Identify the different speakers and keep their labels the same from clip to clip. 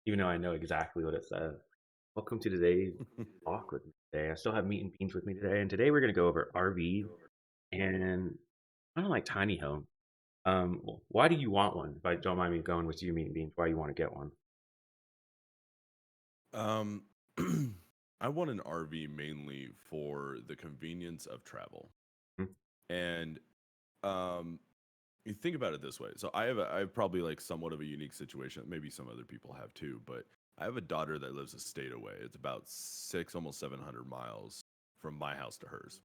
Speaker 1: even though I know exactly what it says. Welcome to today's talk with me today. I still have meat and beans with me today, and today we're going to go over RV and kind of like tiny home. Why do you want one? If I don't mind me going with you, meat and beans, why you want to get one?
Speaker 2: Um, I want an RV mainly for the convenience of travel.
Speaker 1: Hmm.
Speaker 2: And um, you think about it this way. So I have probably like somewhat of a unique situation. Maybe some other people have too, but I have a daughter that lives a state away. It's about almost 700 miles from my house to hers.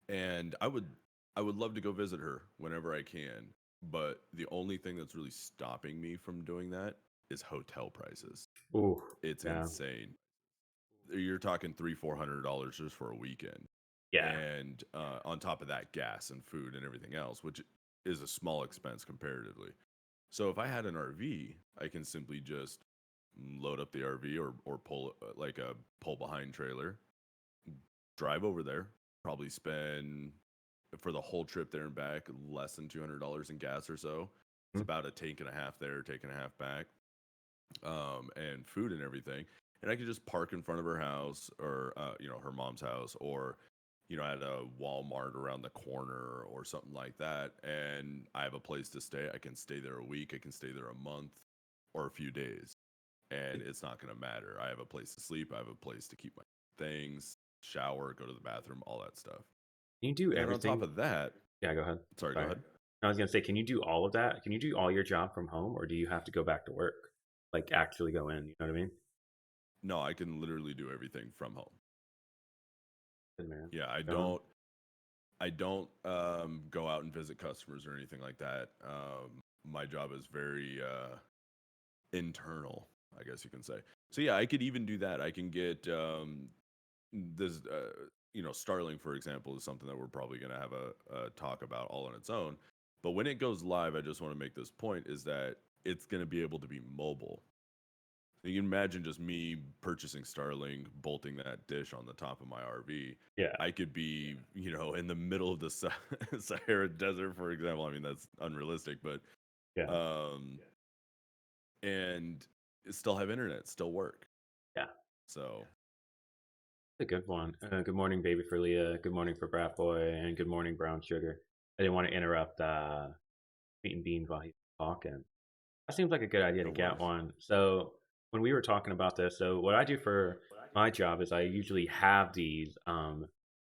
Speaker 2: And I would love to go visit her whenever I can, but the only thing that's really stopping me from doing that is hotel prices.
Speaker 1: Ooh,
Speaker 2: It's
Speaker 1: yeah,
Speaker 2: insane. You're talking $300-400 just for a weekend,
Speaker 1: yeah.
Speaker 2: and on top of that, gas and food and everything else, which is a small expense comparatively. So if I had an RV, I can simply just load up the RV or pull like a pull behind trailer, drive over there, probably spend for the whole trip there and back less than $200 in gas or so. It's
Speaker 1: Hmm.
Speaker 2: about a tank and a half there, tank and a half back, and food and everything. And I could just park in front of her house or, her mom's house or, at a Walmart around the corner or something like that. And I have a place to stay. I can stay there a week. I can stay there a month or a few days. And it's not going to matter. I have a place to sleep. I have a place to keep my things, shower, go to the bathroom, all that stuff.
Speaker 1: Can you do
Speaker 2: And then on top
Speaker 1: everything?
Speaker 2: of that,
Speaker 1: Yeah, go ahead.
Speaker 2: sorry, go
Speaker 1: Sorry.
Speaker 2: ahead.
Speaker 1: I was gonna say, can you do all of that? Can you do all your job from home, or do you have to go back to work? Like actually go in, you know what I mean?
Speaker 2: No, I can literally do everything from home.
Speaker 1: Good man.
Speaker 2: Yeah, I
Speaker 1: Going.
Speaker 2: don't I don't go out and visit customers or anything like that. My job is very internal, I guess you can say. So yeah, I could even do that. I can get this. Starling, for example, is something that we're probably going to have a talk about all on its own. But when it goes live, I just want to make this point: is that it's going to be able to be mobile. You can imagine just me purchasing Starling, bolting that dish on the top of my RV.
Speaker 1: Yeah,
Speaker 2: I could be, in the middle of the Sahara Desert, for example. I mean, that's unrealistic, but
Speaker 1: yeah,
Speaker 2: um, and still have internet, still work.
Speaker 1: yeah.
Speaker 2: So,
Speaker 1: A good one. Good morning, baby for Leah. Good morning for Brat Boy, and good morning, Brown Sugar. I didn't want to interrupt Meat and Beans while he's talking. That seems like a good idea to
Speaker 2: no
Speaker 1: get
Speaker 2: worries.
Speaker 1: one. So when we were talking about this, so what I do for my job is I usually have these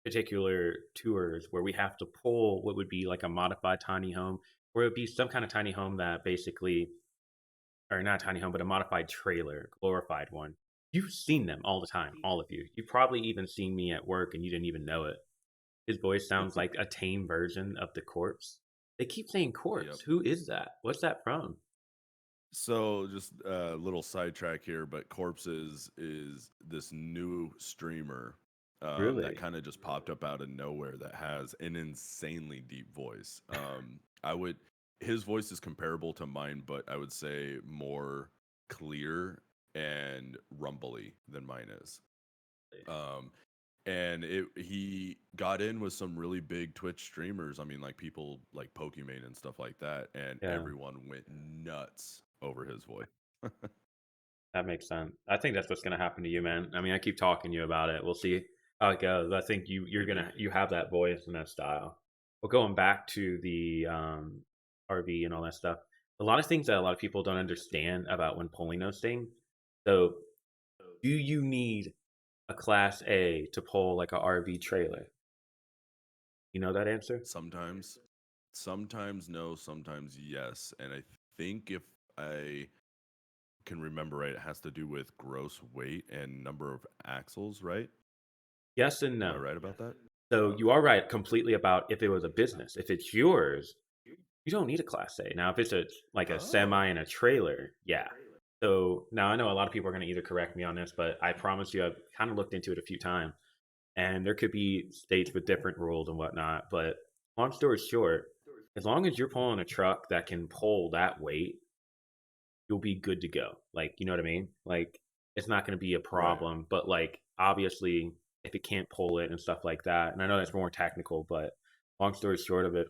Speaker 1: particular tours where we have to pull what would be like a modified tiny home, where it would be some kind of tiny home that basically, or not a tiny home, but a modified trailer, glorified one. You've seen them all the time, all of you. You've probably even seen me at work and you didn't even know it. His voice sounds like a tame version of the corpse. They keep saying
Speaker 2: Yep.
Speaker 1: corpse. Who is that? What's that from?
Speaker 2: So just a little sidetrack here, but Corpses is this new streamer that
Speaker 1: Really?
Speaker 2: kind of just popped up out of nowhere that has an insanely deep voice. I would His voice is comparable to mine, but I would say more clear and rumbly than mine is. Um, and he got in with some really big Twitch streamers. I mean, like people like Pokimane and stuff like that, and
Speaker 1: Yeah,
Speaker 2: everyone went nuts over his voice.
Speaker 1: that makes sense. I think that's what's gonna happen to you, man. I mean, I keep talking to you about it. We'll see how it goes. I think
Speaker 2: Could be.
Speaker 1: you have that voice and that style. But going back to the RV and all that stuff, a lot of things that a lot of people don't understand about when pulling those things. So, do you need a Class A to pull like a RV trailer? You know that answer?
Speaker 2: Sometimes, sometimes no, sometimes yes. And I think if I can remember right, it has to do with gross weight and number of axles, right?
Speaker 1: Yes and
Speaker 2: Am I
Speaker 1: no.
Speaker 2: right about that?
Speaker 1: So
Speaker 2: Okay.
Speaker 1: you are right completely about if it was a business. If it's yours, you don't need a Class A. Now, if it's like a
Speaker 2: Oh,
Speaker 1: semi and a trailer, yeah. So now I know a lot of people are going to either correct me on this, but I promise you, I've kind of looked into it a few times, and there could be states with different rules and whatnot. But long story short, as long as you're pulling a truck that can pull that weight, you'll be good to go. Like, you know what I mean? Like, it's not going to be a
Speaker 2: right.
Speaker 1: problem. But like, obviously, if it can't pull it and stuff like that, and I know that's more technical, but long story short of it,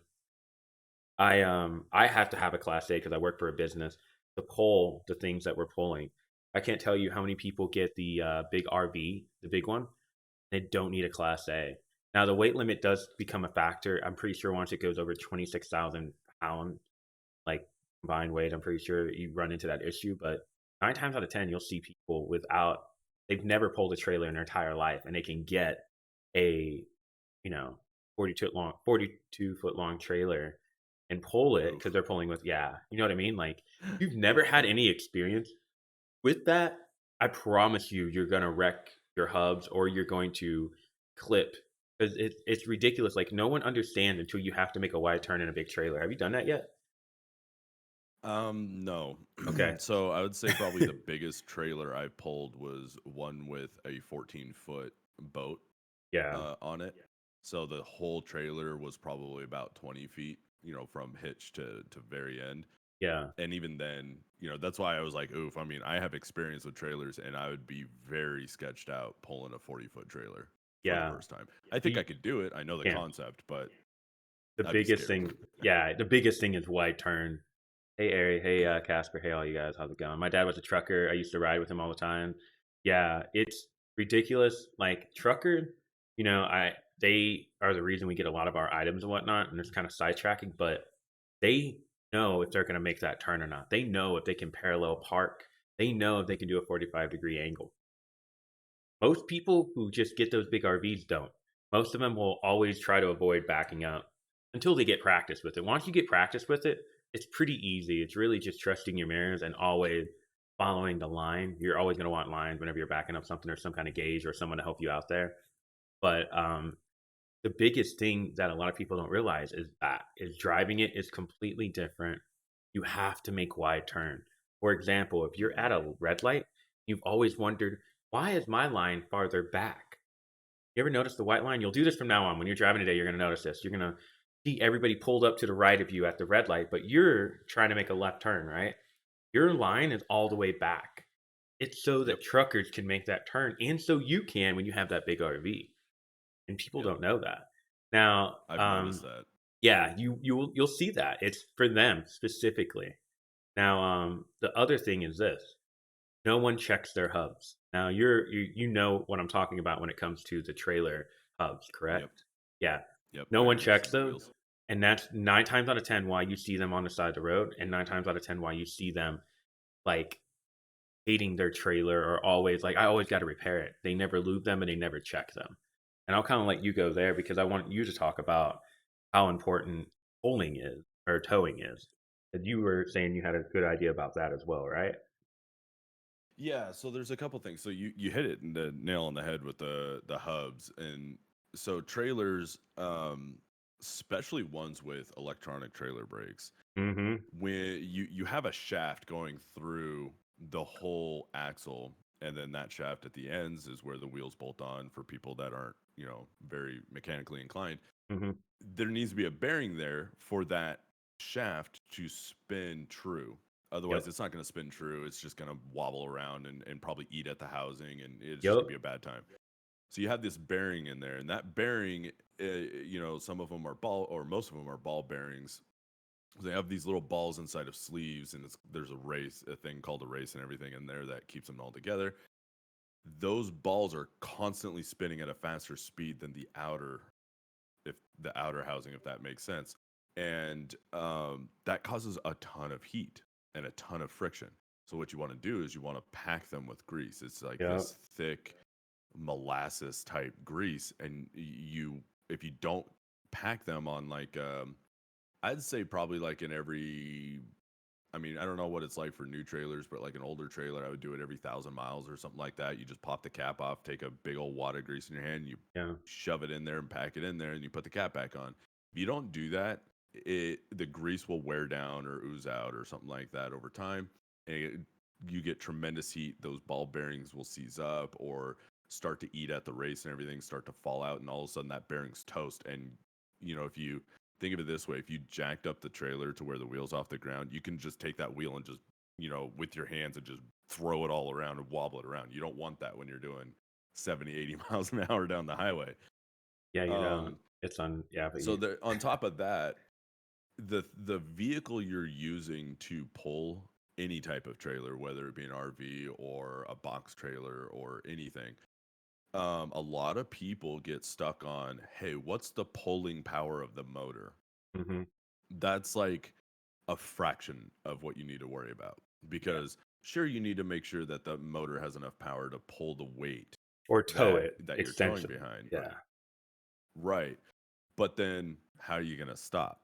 Speaker 1: I have to have a Class A because I work for a business. to pull the things that we're pulling. I can't tell you how many people get the big RV, the big one. They don't need a Class A. Now the weight limit does become a factor. I'm pretty sure once it goes over 26,000 pounds, like combined weight, I'm pretty sure you run into that issue. But 9 times out of 10, you'll see people without they've never pulled a trailer in their entire life, and they can get a you know 42 foot long trailer and pull it because
Speaker 2: Oof.
Speaker 1: they're pulling with you know what I mean. Like you've never had any experience with that, I promise you, you're gonna wreck your hubs or you're going to clip because it's ridiculous. Like no one understands until you have to make a wide turn in a big trailer. Have you done that yet?
Speaker 2: No.
Speaker 1: Okay.
Speaker 2: So I would say probably the biggest trailer I pulled was one with a 14-foot boat
Speaker 1: Yeah.
Speaker 2: on it. So the whole trailer was probably about 20 feet, from hitch to very end.
Speaker 1: Yeah.
Speaker 2: And even then, that's why I was like, oof. I mean, I have experience with trailers, and I would be very sketched out pulling a 40-foot trailer for the
Speaker 1: Yeah.
Speaker 2: first time. I think I
Speaker 1: You
Speaker 2: could do it. I know the
Speaker 1: can't.
Speaker 2: concept, but
Speaker 1: The
Speaker 2: I'd be
Speaker 1: biggest
Speaker 2: scared.
Speaker 1: thing, yeah, the biggest thing is wide turn. Hey Ari, hey Casper, hey all you guys, how's it going? My dad was a trucker. I used to ride with him all the time. Yeah, it's ridiculous. Like trucker, I they are the reason we get a lot of our items and whatnot, and it's kind of sidetracking, but they know if they're going to make that turn or not. They know if they can parallel park. They know if they can do a 45-degree angle. Most people who just get those big RVs don't. Most of them will always try to avoid backing up until they get practice with it. Once you get practice with it, it's pretty easy. It's really just trusting your mirrors and always following the line. You're always going to want lines whenever you're backing up something or some kind of gauge or someone to help you out there. But the biggest thing that a lot of people don't realize is driving it is completely different. You have to make wide turn. For example, if you're at a red light, you've always wondered, why is my line farther back? You ever notice the white line? You'll do this from now on. When you're driving today, you're going to notice this. You're going to see everybody pulled up to the right of you at the red light, but you're trying to make a left turn, right? Your line is all the way back. It's so
Speaker 2: Yep.
Speaker 1: that truckers can make that turn, and so you can when you have that big RV. And people
Speaker 2: Yep.
Speaker 1: don't know that. Now,
Speaker 2: I've noticed that.
Speaker 1: yeah, you'll see that. It's for them specifically. Now, the other thing is this: no one checks their hubs. Now, you know what I'm talking about when it comes to the trailer hubs,
Speaker 2: Yep.
Speaker 1: correct? Yeah,
Speaker 2: Yep.
Speaker 1: no one
Speaker 2: Bearings
Speaker 1: checks
Speaker 2: and
Speaker 1: those,
Speaker 2: wheels.
Speaker 1: and that's 9 times out of 10 why you see them on the side of the road, and 9 times out of 10 why you see them like hating their trailer or always like I always got to repair it. They never lube them and they never check them. And I'll kind of let you go there because I want you to talk about how important pulling is or towing is. And you were saying you had a good idea about that as well, right?
Speaker 2: Yeah, so there's a couple things. So you hit it in the nail on the head with the hubs, and so trailers, especially ones with electronic trailer brakes,
Speaker 1: Mm-hmm.
Speaker 2: when you have a shaft going through the whole axle, and then that shaft at the ends is where the wheels bolt on for people that aren't, very mechanically inclined.
Speaker 1: Mm-hmm.
Speaker 2: There needs to be a bearing there for that shaft to spin true.
Speaker 1: Yep.
Speaker 2: Otherwise, it's not going to spin true. It's just going to wobble around and probably eat at the housing, and it's just
Speaker 1: Yep.
Speaker 2: going to be a bad time. So you have this bearing in there, and that bearing, some of them are ball, or most of them are ball bearings. They have these little balls inside of sleeves, and there's a thing called a race, and everything in there that keeps them all together. Those balls are constantly spinning at a faster speed than the outer housing, if that makes sense. And that causes a ton of heat and a ton of friction. So what you want to do is you want to pack them with grease. It's like
Speaker 1: Yep.
Speaker 2: this thick molasses type grease, and if you don't pack them on like I'd say probably like in every, I mean, I don't know what it's like for new trailers, but like an older trailer, I would do it every 1,000 miles or something like that. You just pop the cap off, take a big old wad of grease in your hand, you
Speaker 1: Yeah.
Speaker 2: shove it in there and pack it in there, and you put the cap back on. If you don't do that, the grease will wear down or ooze out or something like that over time, and you get tremendous heat. Those ball bearings will seize up or start to eat at the race, and everything start to fall out, and all of a sudden that bearing's toast. And if you think of it this way, if you jacked up the trailer to where the wheel's off the ground, you can just take that wheel and just, with your hands, and just throw it all around and wobble it around. You don't want that when you're doing 70, 80 miles an hour down the highway.
Speaker 1: Yeah, you don't.
Speaker 2: Um,
Speaker 1: It's on yeah, but
Speaker 2: so
Speaker 1: you
Speaker 2: on top of that, the vehicle you're using to pull any type of trailer, whether it be an RV or a box trailer or anything. A lot of people get stuck on, hey, what's the pulling power of the motor?
Speaker 1: Hmm.
Speaker 2: That's like a fraction of what you need to worry about,
Speaker 1: Yeah.
Speaker 2: because sure, you need to make sure that the motor has enough power to pull the weight
Speaker 1: Or tow
Speaker 2: that
Speaker 1: it
Speaker 2: you're towing
Speaker 1: extensively.
Speaker 2: behind.
Speaker 1: Yeah.
Speaker 2: Right. But then how are you going to stop?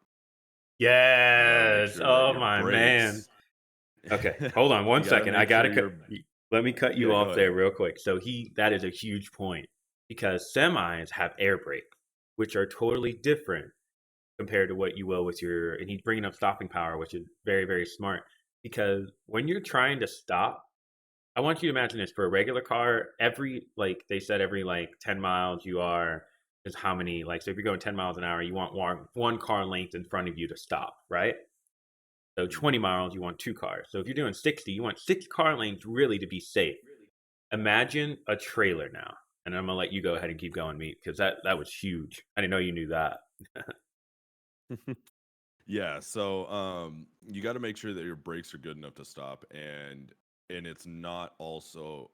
Speaker 2: You got to make
Speaker 1: Yes.
Speaker 2: sure that
Speaker 1: Oh
Speaker 2: your
Speaker 1: my man.
Speaker 2: brakes
Speaker 1: Okay, hold on one
Speaker 2: you got to
Speaker 1: second. I
Speaker 2: make
Speaker 1: gotta
Speaker 2: sure
Speaker 1: cut.
Speaker 2: your
Speaker 1: Let me cut you
Speaker 2: yeah, go
Speaker 1: off
Speaker 2: ahead.
Speaker 1: there real quick. So that is a huge point because semis have air brakes, which are totally different compared to what you will with your. And he's bringing up stopping power, which is very very smart because when you're trying to stop, I want you to imagine this for a regular car. Every like they said, every like 10 miles you are is how many like so if you're going 10 miles an hour, you want one car length in front of you to stop, right? So
Speaker 2: Mhm.
Speaker 1: 20 miles, you want two cars. So if you're doing 60, you want six car lanes really to be safe. Imagine a trailer now. And I'm gonna let you go ahead and keep going, meat, because that was huge. I didn't know you knew that.
Speaker 2: Yeah, so you got to make sure that your brakes are good enough to stop, and it's not also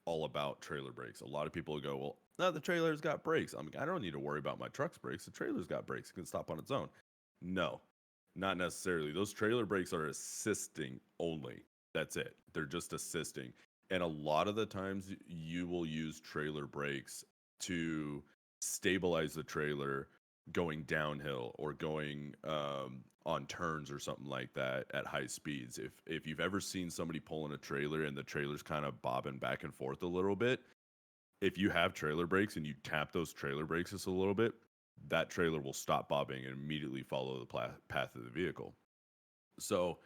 Speaker 2: all about trailer brakes. A lot of people go, "Well, no, the trailer's got brakes. I don't need to worry about my truck's brakes. The trailer's got brakes. It can stop on its own." No, not necessarily. Those trailer brakes are assisting only. That's it. They're just assisting. And a lot of the times you will use trailer brakes to stabilize the trailer going downhill or going on turns or something like that at high speeds. If you've ever seen somebody pulling a trailer and the trailer's kind of bobbing back and forth a little bit, if you have trailer brakes and you tap those trailer brakes just a little bit, that trailer will stop bobbing and immediately follow the path of the vehicle. So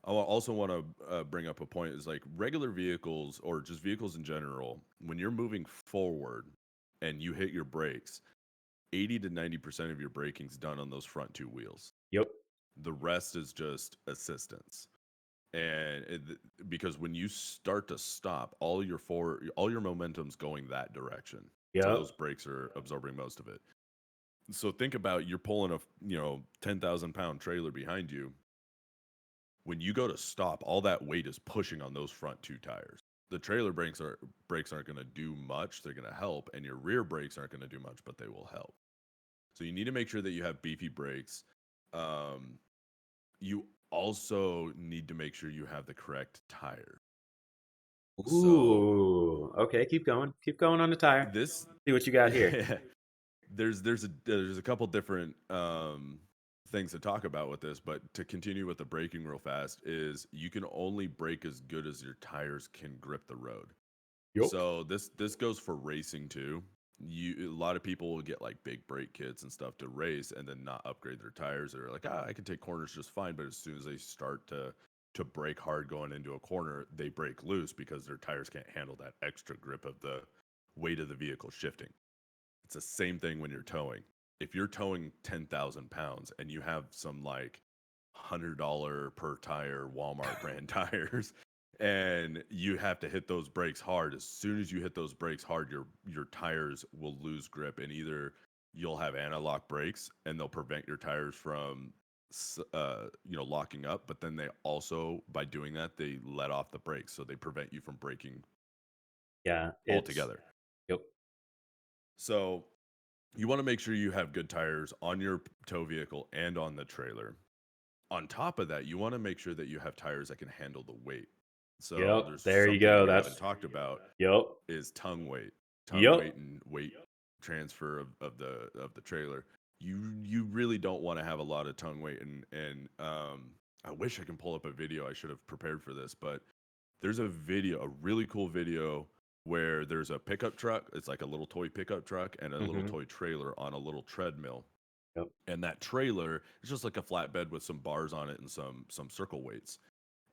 Speaker 2: also want to bring up a point is like regular vehicles or just vehicles in general, when you're moving forward and you hit your brakes, 80 to 90% of your braking's done on those front two wheels.
Speaker 1: Yep.
Speaker 2: The rest is just assistance. And because when you start to stop, all your momentum's going that direction. So
Speaker 1: Yep.
Speaker 2: those brakes are absorbing most of it. So think about you're pulling a 10,000 pound trailer behind you. When you go to stop, all that weight is pushing on those front two tires. The trailer brakes aren't going to do much. They're going to help, and your rear brakes aren't going to do much, but they will help. So you need to make sure that you have beefy brakes. Um, you also need to make sure you have the correct tire. So
Speaker 1: Ooh. Okay, keep going. Keep going on the tire.
Speaker 2: this,
Speaker 1: See what you got here.
Speaker 2: yeah, there's a couple different things to talk about with this, but to continue with the braking real fast is you can only brake as good as your tires can grip the road.
Speaker 1: Yep.
Speaker 2: So this goes for racing too. A lot of people will get like big brake kits and stuff to race and then not upgrade their tires. They're like, I can take corners just fine, but as soon as they start to brake hard going into a corner, they break loose because their tires can't handle that extra grip of the weight of the vehicle shifting. It's the same thing when you're towing. If you're towing 10,000 pounds and you have some like $100 per tire Walmart brand tires, and you have to hit those brakes hard, as soon as you hit those brakes hard, your tires will lose grip, and either you'll have anti-lock brakes and they'll prevent your tires from locking up, but then they also, by doing that, they let off the brakes, so they prevent you from braking
Speaker 1: Yeah, it's
Speaker 2: altogether.
Speaker 1: yep.
Speaker 2: So you want to make sure you have good tires on your tow vehicle and on the trailer. On top of that, you want to make sure that you have tires that can handle the weight. So
Speaker 1: Yep.
Speaker 2: there's
Speaker 1: There you
Speaker 2: something that
Speaker 1: go.
Speaker 2: we haven't
Speaker 1: That's
Speaker 2: talked about
Speaker 1: yep.
Speaker 2: is tongue weight. Tongue
Speaker 1: Yep.
Speaker 2: weight and weight transfer of the trailer. You really don't want to have a lot of tongue weight, and I wish I can pull up a video. I should have prepared for this, but there's a really cool video where there's a pickup truck. It's like a little toy pickup truck and a little
Speaker 1: Mm-hmm.
Speaker 2: toy trailer on a little treadmill.
Speaker 1: Yep.
Speaker 2: And that trailer is just like a flatbed with some bars on it and some circle weights.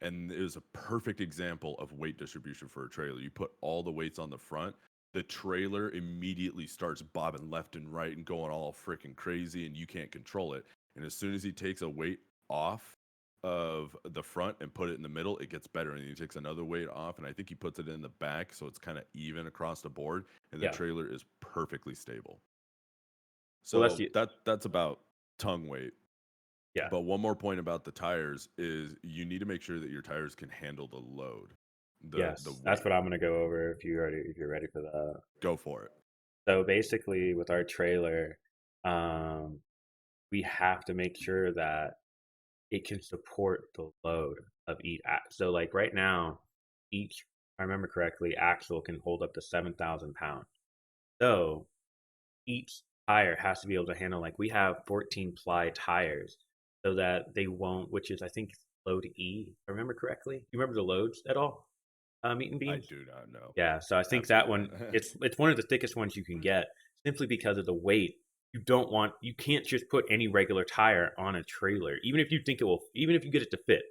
Speaker 2: And it was a perfect example of weight distribution for a trailer. You put all the weights on the front, the trailer immediately starts bobbing left and right and going all freaking crazy, and you can't control it. And as soon as he takes a weight off of the front and put it in the middle, it gets better. And he takes another weight off, and I think he puts it in the back, so it's kind of even across the board, and the
Speaker 1: Yeah.
Speaker 2: trailer is perfectly stable.
Speaker 1: Well, that's
Speaker 2: So that's about tongue weight.
Speaker 1: Yeah.
Speaker 2: But one more point about the tires is you need to make sure that your tires can handle the load, the
Speaker 1: Yes, that's
Speaker 2: weight.
Speaker 1: what I'm gonna go over if you're ready for that.
Speaker 2: Go for it.
Speaker 1: So basically, with our trailer, um, we have to make sure that it can support the load of each. So like right now, each, if I remember correctly, axle can hold up to 7,000 pounds. So each tire has to be able to handle, like we have 14 ply tires so that they won't, which is I think load E, if I remember correctly. You remember the loads at all? Meat and
Speaker 2: I
Speaker 1: beans?
Speaker 2: do not know.
Speaker 1: Yeah, so I think that
Speaker 2: Absolutely
Speaker 1: one
Speaker 2: not.
Speaker 1: it's one of the thickest ones you can get simply because of the weight. You can't just put any regular tire on a trailer, even if you think it will, even if you get it to fit,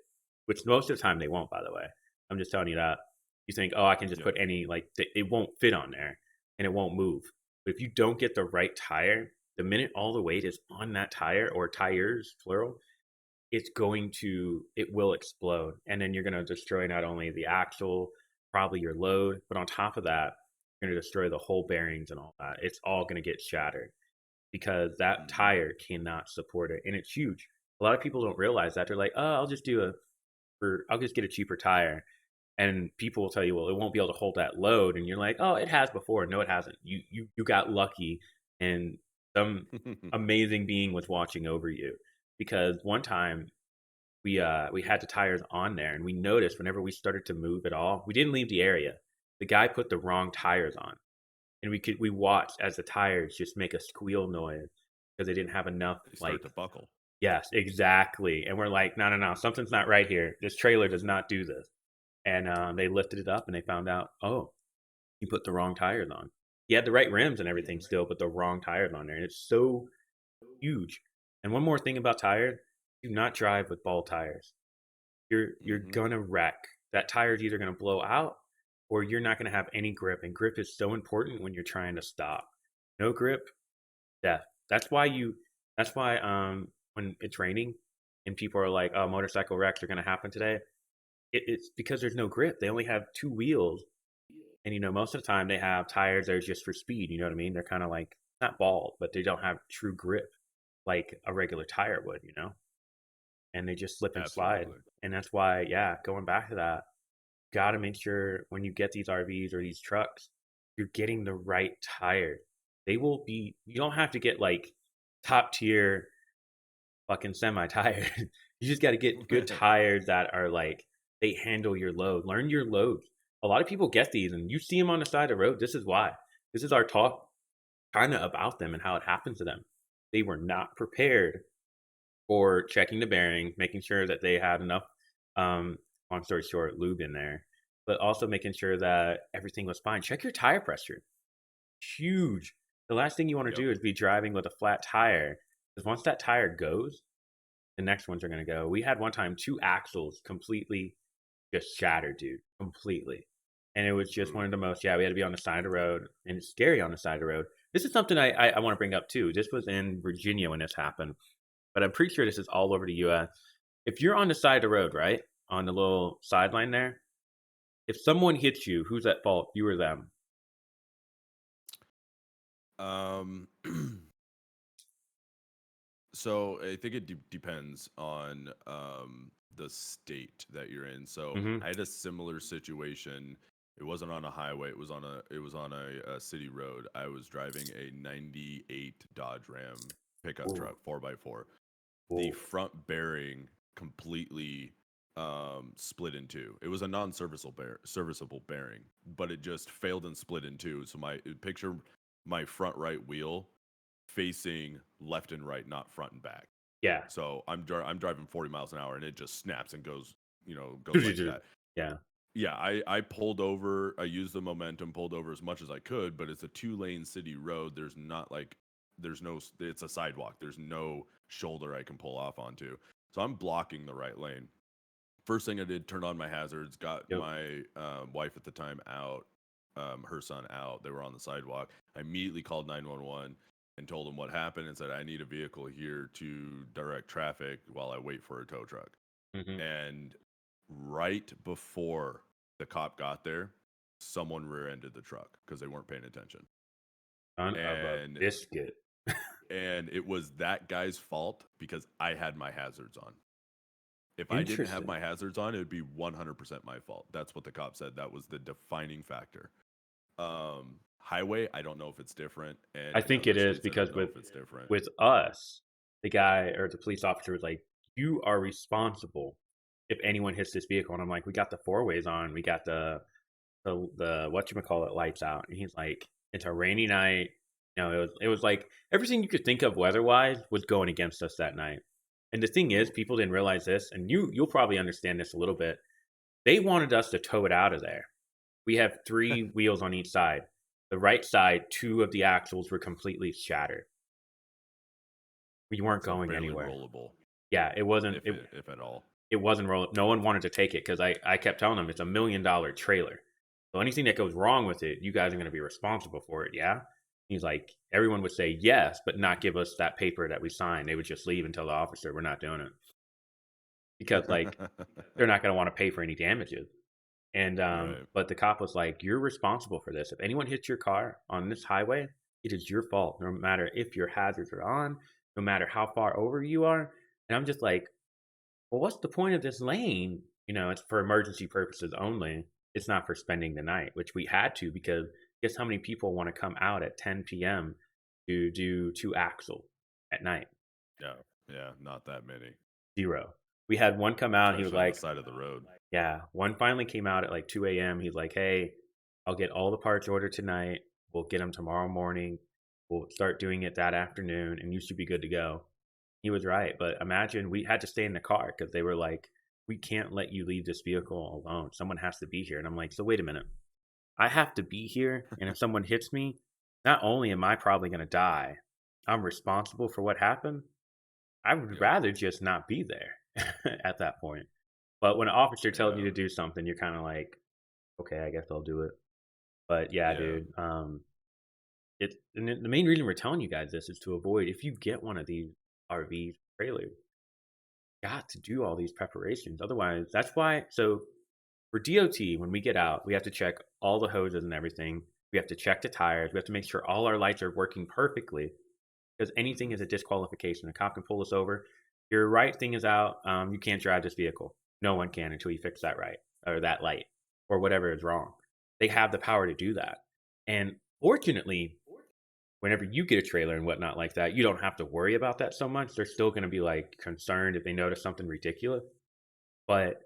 Speaker 1: which most of the time they won't, by the way. I'm just telling you that. You think, oh, I can just
Speaker 2: Yep.
Speaker 1: put any, like, it won't fit on there and it won't move. But if you don't get the right tire, the minute all the weight is on that tire or tires, plural, it will explode. And then you're going to destroy not only the axle, probably your load, but on top of that, you're going to destroy the whole bearings and all that. It's all going to get shattered because that
Speaker 2: Hmm.
Speaker 1: tire cannot support it. And it's huge. A lot of people don't realize that. They're like, oh, I'll just get a cheaper tire. And people will tell you, well, it won't be able to hold that load. And you're like, oh, it has before. No, it hasn't. You got lucky, and some amazing being was watching over you. Because one time we had the tires on there, and we noticed whenever we started to move at all, we didn't leave the area. The guy put the wrong tires on, and we watched as the tires just make a squeal noise because they didn't have enough.
Speaker 2: They start
Speaker 1: Like,
Speaker 2: to buckle.
Speaker 1: yes, exactly. And we're like, no, no, no, something's not right here. This trailer does not do this. And they lifted it up, and they found out, oh, he put the wrong tires on. He had the right rims and everything still, but the wrong tires on there, and it's so huge. And one more thing about tires: do not drive with ball tires. You're
Speaker 2: Hmm.
Speaker 1: gonna wreck. That tire is either gonna blow out or you're not gonna have any grip. And grip is so important when you're trying to stop. No grip, death. That's why when it's raining and people are like, oh, motorcycle wrecks are gonna happen today. It's because there's no grip. They only have two wheels. And most of the time they have tires that are just for speed, you know what I mean? They're kind of like not bald, but they don't have true grip like a regular tire would. And they just slip and slide.
Speaker 2: Absolutely.
Speaker 1: And that's why, yeah, going back to that, got to make sure when you get these RVs or these trucks, you're getting the right tire. You don't have to get like top tier fucking semi tires. You just got to get good tires that are like, they handle your load. Learn your loads. A lot of people get these and you see them on the side of the road. This is why. This is our talk kind of about them and how it happens to them. They were not prepared for checking the bearings, making sure that they had enough, um, long story short, lube in there, but also making sure that everything was fine. Check your tire pressure. Huge. The last thing you want to
Speaker 2: Yep.
Speaker 1: do is be driving with a flat tire because once that tire goes, the next ones are going to go. We had one time two axles completely just shattered, dude, completely. And it was just one
Speaker 2: Ooh.
Speaker 1: of the most, yeah, we had to be on the side of the road, and it's scary on the side of the road. This is something I want to bring up too. This was in Virginia when this happened, but I'm pretty sure this is all over the US. If you're on the side of the road, right, on the little sideline there, if someone hits you, who's at fault? You or them?
Speaker 2: Um, so I think it depends on the state that you're in. So
Speaker 1: Mm-hmm.
Speaker 2: I had a similar situation. It wasn't on a highway. It was on a city road. I was driving a '98 Dodge Ram pickup
Speaker 1: Whoa,
Speaker 2: truck, 4x4. The
Speaker 1: whoa.
Speaker 2: front bearing completely split in two. It was a serviceable bearing, but it just failed and split in two. So picture my front right wheel facing left and right, not front and back.
Speaker 1: Yeah.
Speaker 2: So I'm driving 40 miles an hour and it just snaps and goes like that.
Speaker 1: Yeah.
Speaker 2: Yeah, I pulled over. I used the momentum, pulled over as much as I could, but it's a two-lane city road. There's no, it's a sidewalk. There's no shoulder I can pull off onto. So I'm blocking the right lane. First thing I did, turned on my hazards, got
Speaker 1: Yep.
Speaker 2: my wife at the time out, her son out. They were on the sidewalk. I immediately called 911 and told them what happened and said, I need a vehicle here to direct traffic while I wait for a tow truck.
Speaker 1: Mm-hmm.
Speaker 2: And right before the cop got there, someone rear-ended the truck because they weren't paying attention.
Speaker 1: Son of a
Speaker 2: And
Speaker 1: biscuit.
Speaker 2: and it was that guy's fault because I had my hazards on. If I didn't have
Speaker 1: Interesting.
Speaker 2: my hazards on, it would be 100% my fault. That's what the cop said. That was the defining factor. Highway, I don't know if it's different, and
Speaker 1: I
Speaker 2: in
Speaker 1: think
Speaker 2: other
Speaker 1: it is
Speaker 2: states, I don't
Speaker 1: because
Speaker 2: know if it's different.
Speaker 1: with us, the guy or the police officer was like, "You are responsible if anyone hits this vehicle." And I'm like, "We got the four ways on. We got the whatchamacallit lights out." And he's like, "It's a rainy night." It was like everything you could think of weather wise was going against us that night. And the thing is,
Speaker 2: Ooh.
Speaker 1: people didn't realize this, and you'll probably understand this a little bit. They wanted us to tow it out of there. We have three wheels on each side. The right side, two of the axles were completely shattered. We weren't
Speaker 2: So
Speaker 1: going
Speaker 2: barely
Speaker 1: anywhere.
Speaker 2: rollable,
Speaker 1: Yeah, it wasn't.
Speaker 2: if if at all.
Speaker 1: It wasn't roll. No one wanted to take it because I kept telling them it's $1 million trailer. So anything that goes wrong with it, you guys are going to be responsible for it. Yeah. He's like, everyone would say yes, but not give us that paper that we signed. They would just leave and tell the officer we're not doing it because like they're not going to want to pay for any damages. And
Speaker 2: Right.
Speaker 1: but the cop was like, "You're responsible for this. If anyone hits your car on this highway, it is your fault. No matter if your hazards are on, no matter how far over you are." And I'm just like, "Well, what's the point of this lane? It's for emergency purposes only. It's not for spending the night," which we had to because guess how many people want to come out at 10 p.m. to do two axle at night?
Speaker 2: Yeah. Yeah. Not that many,
Speaker 1: Zero. We had one come out. He was
Speaker 2: especially on the
Speaker 1: like,
Speaker 2: side of the road.
Speaker 1: yeah, one finally came out at like 2 a.m. He's like, "Hey, I'll get all the parts ordered tonight. We'll get them tomorrow morning. We'll start doing it that afternoon, and you should be good to go." He was right, but imagine we had to stay in the car because they were like, "We can't let you leave this vehicle alone. Someone has to be here." And I'm like, "So wait a minute. I have to be here, and if someone hits me, not only am I probably going to die, I'm responsible for what happened. I would
Speaker 2: Yep.
Speaker 1: rather just not be there at that point." But when an officer tells you
Speaker 2: Yeah.
Speaker 1: to do something, you're kind of like, okay, I guess I'll do it. But yeah,
Speaker 2: Yeah.
Speaker 1: dude, the main reason we're telling you guys this is to avoid if you get one of these RV trailers, you got to do all these preparations. Otherwise, that's why. So for DOT, when we get out, we have to check all the hoses and everything. We have to check the tires. We have to make sure all our lights are working perfectly because anything
Speaker 2: Hmm.
Speaker 1: is a disqualification. A cop can pull us over. Your right thing is out. You can't drive this vehicle. No one can until you fix that right or that light or whatever is wrong. They have the power to do that. And fortunately, whenever you get a trailer and whatnot like that, you don't have to worry about that so much. They're still going to be like concerned if they notice something ridiculous. But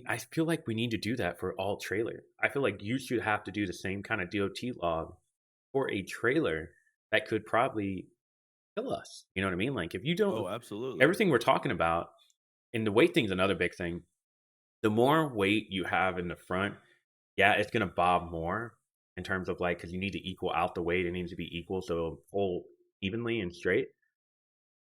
Speaker 1: I feel like we need to do that for all trailers. I feel like you should have to do the same kind of DOT log for a trailer that could probably kill us. You know what I mean? Like if you don't,
Speaker 2: Oh, absolutely.
Speaker 1: everything we're talking about, and the weight thing's another big thing. The more weight you have in the front, yeah, it's gonna bob more in terms of like because you need to equal out the weight. It needs to be equal so it'll pull evenly and straight.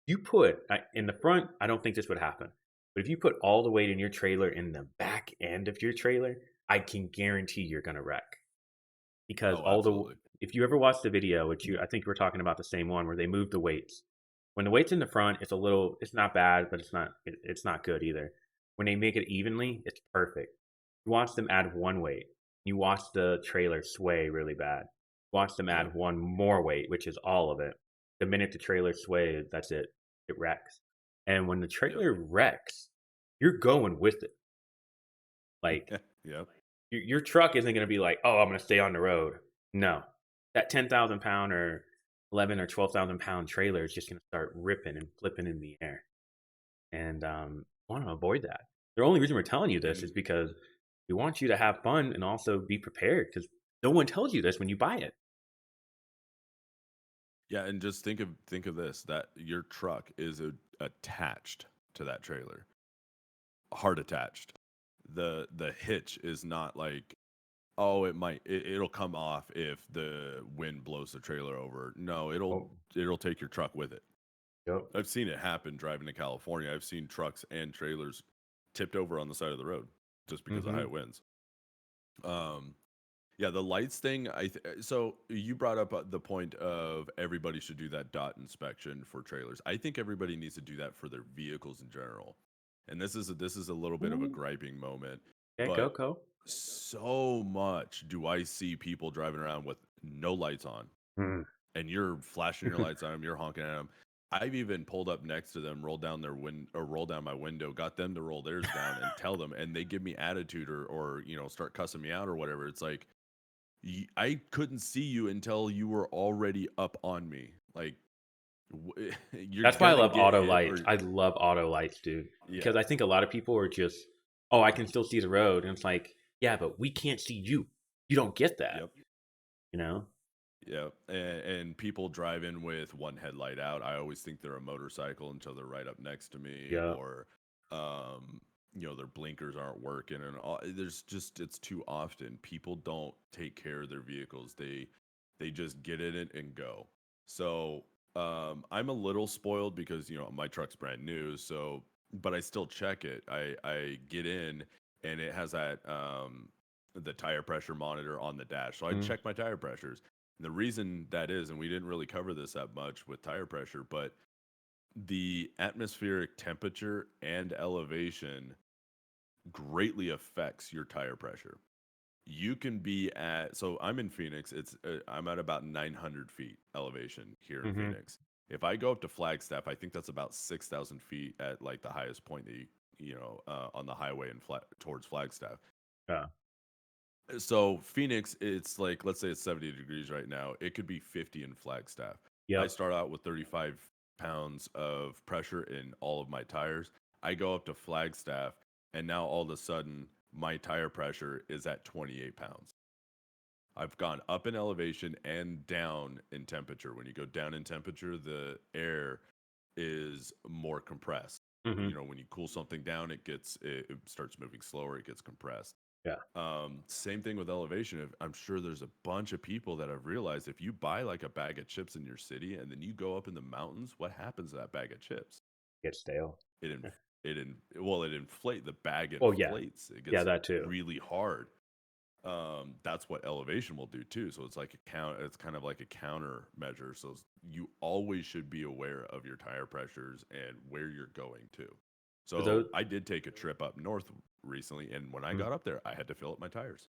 Speaker 1: You put in the front, I don't think this would happen. But if you put all the weight in your trailer in the back end of your trailer, I can guarantee you're gonna wreck because
Speaker 2: Oh,
Speaker 1: all the
Speaker 2: absolutely.
Speaker 1: if you ever watch the video, which I think we're talking about the same one where they move the weights. When the weight's in the front, it's not bad, but it's not good either. When they make it evenly, it's perfect. You watch them add one weight. You watch the trailer sway really bad. Watch them
Speaker 2: Yep.
Speaker 1: add one more weight, which is all of it. The minute the trailer sways, that's it. It wrecks. And when the
Speaker 2: Yep.
Speaker 1: trailer wrecks, you're going with it. Like
Speaker 2: Yep.
Speaker 1: your truck isn't going to be like, oh, I'm going to stay on the road. No, that 10,000 pound or 11 or 12,000 pound trailer is just going to start ripping and flipping in the air. And I want to avoid that. The only reason we're telling you this is
Speaker 2: And
Speaker 1: because we want you to have fun and also be prepared because no one tells you this when you buy it.
Speaker 2: yeah, and just think of this, that your truck is attached to that trailer. Hard attached. The hitch is not like, oh, it'll come off if the wind blows the trailer over. No,
Speaker 1: Oh,
Speaker 2: it'll take your truck with it.
Speaker 1: yep.
Speaker 2: I've seen it happen driving to California. I've seen trucks and trailers tipped over on the side of the road just because of high
Speaker 1: Mm-hmm.
Speaker 2: winds. Um, yeah, the lights thing. So you brought up the point of everybody should do that dot inspection for trailers. I think everybody needs to do that for their vehicles in general. And this is a little bit of a
Speaker 1: Ooh.
Speaker 2: griping moment,
Speaker 1: Yeah,
Speaker 2: but
Speaker 1: go.
Speaker 2: so much do I see people driving around with no lights on,
Speaker 1: Mm.
Speaker 2: and you're flashing your lights on them, you're honking at them. I've even pulled up next to them, rolled down their roll down my window, got them to roll theirs down and tell them, and they give me attitude or start cussing me out or whatever. It's like I couldn't see you until you were already up on me. Like you're
Speaker 1: That's why I
Speaker 2: gonna
Speaker 1: love
Speaker 2: get
Speaker 1: auto
Speaker 2: hit
Speaker 1: lights.
Speaker 2: or
Speaker 1: I love auto lights, dude,
Speaker 2: yeah.
Speaker 1: because I think a lot of people are just, "Oh, I can still see the road," and it's like, "Yeah, but we can't see you. You don't get that,"
Speaker 2: Yep.
Speaker 1: you know?
Speaker 2: Yeah, and people drive in with one headlight out. I always think they're a motorcycle until they're right up next to me,
Speaker 1: Yeah.
Speaker 2: or um, their blinkers aren't working, and there's just it's too often people don't take care of their vehicles. They just get in it and go. So I'm a little spoiled because my truck's brand new, so but I still check it. I get in and it has that the tire pressure monitor on the dash, so I
Speaker 1: Mhm.
Speaker 2: check my tire pressures. The reason that is, and we didn't really cover this that much with tire pressure, but the atmospheric temperature and elevation greatly affects your tire pressure. You can be at, so I'm in Phoenix. I'm at about 900 feet elevation here in
Speaker 1: Mhm.
Speaker 2: Phoenix. If I go up to Flagstaff, I think that's about 6,000 feet at like the highest point that on the highway and towards Flagstaff.
Speaker 1: Yeah.
Speaker 2: So Phoenix, it's like let's say it's 70 degrees right now. It could be 50 in Flagstaff. I
Speaker 1: Yep.
Speaker 2: start out with 35 pounds of pressure in all of my tires. I go up to Flagstaff, and now all of a sudden my tire pressure is at 28 pounds. I've gone up in elevation and down in temperature. When you go down in temperature, the air is more compressed.
Speaker 1: Mhm.
Speaker 2: When you cool something down, it starts moving slower. It gets compressed.
Speaker 1: Yeah.
Speaker 2: Same thing with elevation. I'm sure there's a bunch of people that have realized if you buy like a bag of chips in your city and then you go up in the mountains, what happens to that bag of chips?
Speaker 1: Get stale.
Speaker 2: It inflate the bag
Speaker 1: Oh, yeah.
Speaker 2: inflates. It
Speaker 1: Yeah,
Speaker 2: gets
Speaker 1: that too.
Speaker 2: really hard. That's what elevation will do too. So it's like it's kind of like a counter measure. So you always should be aware of your tire pressures and where you're going to.
Speaker 1: For
Speaker 2: So
Speaker 1: those
Speaker 2: I did take a trip up north recently, and when I
Speaker 1: Mhm.
Speaker 2: got up there, I had to fill up my tires.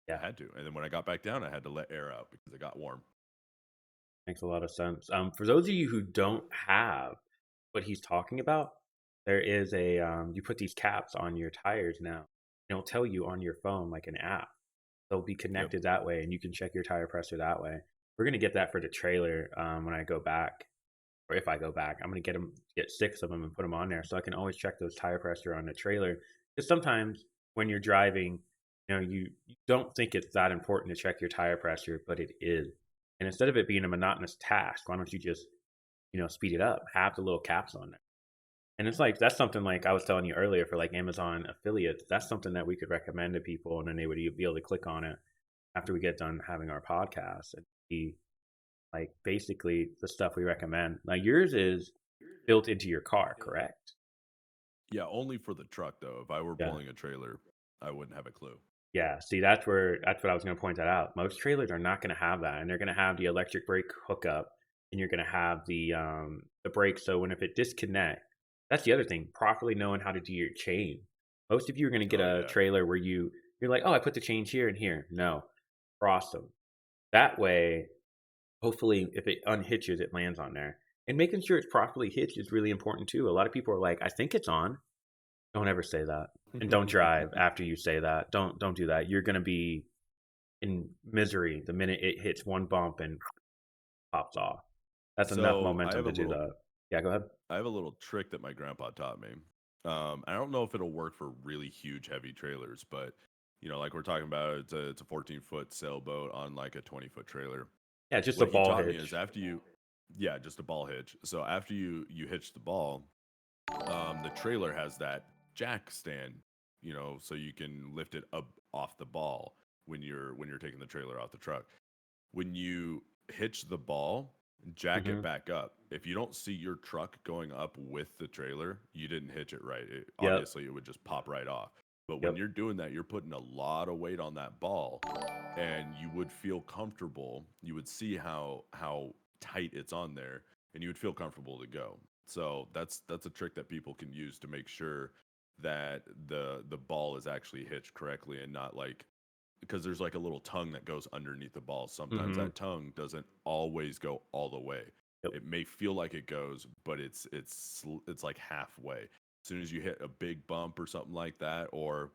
Speaker 2: I
Speaker 1: Yeah,
Speaker 2: had to. And then when I got back down, I had to let air out because it got warm.
Speaker 1: makes a lot of sense. For those of you who don't have what he's talking about, there is you put these caps on your tires now. It'll tell you on your phone, like an app. They'll be
Speaker 2: Yep.
Speaker 1: connected that way, and you can check your tire pressure that way. We're gonna get that for the trailer when I go back, or if I go back, I'm gonna get 6 of them, and put them on there, so I can always check those tire pressure on the trailer. Because sometimes when you're driving, you don't think it's that important to check your tire pressure, but it is. And instead of it being a monotonous task, why don't you just speed it up? Have the little caps on there. And it's like that's something like I was telling you earlier for like Amazon affiliates. That's something that we could recommend to people, and then they would be able to click on it after we get done having our podcast and see like basically the stuff we recommend. Now yours is built into your car, correct?
Speaker 2: Yeah, only for the truck though. If I were
Speaker 1: Yeah.
Speaker 2: pulling a trailer, I wouldn't have a clue.
Speaker 1: Yeah. See, that's what I was going to point that out. Most trailers are not going to have that, and they're going to have the electric brake hookup, and you're going to have the brake. So when if it disconnect, that's the other thing. Properly knowing how to do your chain. Most of you are going to get
Speaker 2: Oh
Speaker 1: a
Speaker 2: yeah.
Speaker 1: trailer where you're like, oh, I put the chains here and here. No, cross them. That way, hopefully, if it unhitches, it lands on there. And making sure it's properly hitched is really important too. A lot of people are like, I think it's on. Don't ever say that. And don't drive after you say that. Don't do that. You're gonna be in misery the minute it hits one bump and pops off. That's enough
Speaker 2: So
Speaker 1: momentum to do that. Yeah, go ahead.
Speaker 2: I have a little trick that my grandpa taught me. I don't know if it'll work for really huge, heavy trailers, but like we're talking about, it's a 14-foot sailboat on like a 20-foot trailer.
Speaker 1: Yeah, just a
Speaker 2: What he
Speaker 1: ball
Speaker 2: taught me is
Speaker 1: hitch.
Speaker 2: yeah, just a ball hitch. So after you hitch the ball, the trailer has that jack stand, so you can lift it up off the ball when you're taking the trailer off the truck. When you hitch the ball, jack it
Speaker 1: Hmm.
Speaker 2: back up. If you don't see your truck going up with the trailer, you didn't hitch it right.
Speaker 1: Yep.
Speaker 2: Obviously, it would just pop right off. But when
Speaker 1: Yep.
Speaker 2: you're doing that, you're putting a lot of weight on that ball, and you would feel comfortable. You would see how tight it's on there, and you would feel comfortable to go. So that's a trick that people can use to make sure that the ball is actually hitched correctly and not like because there's like a little tongue that goes underneath the ball. Sometimes
Speaker 1: Mm-hmm.
Speaker 2: that tongue doesn't always go all the way.
Speaker 1: Yep.
Speaker 2: It may feel like it goes, but it's like halfway. As soon as you hit a big bump or something like that, or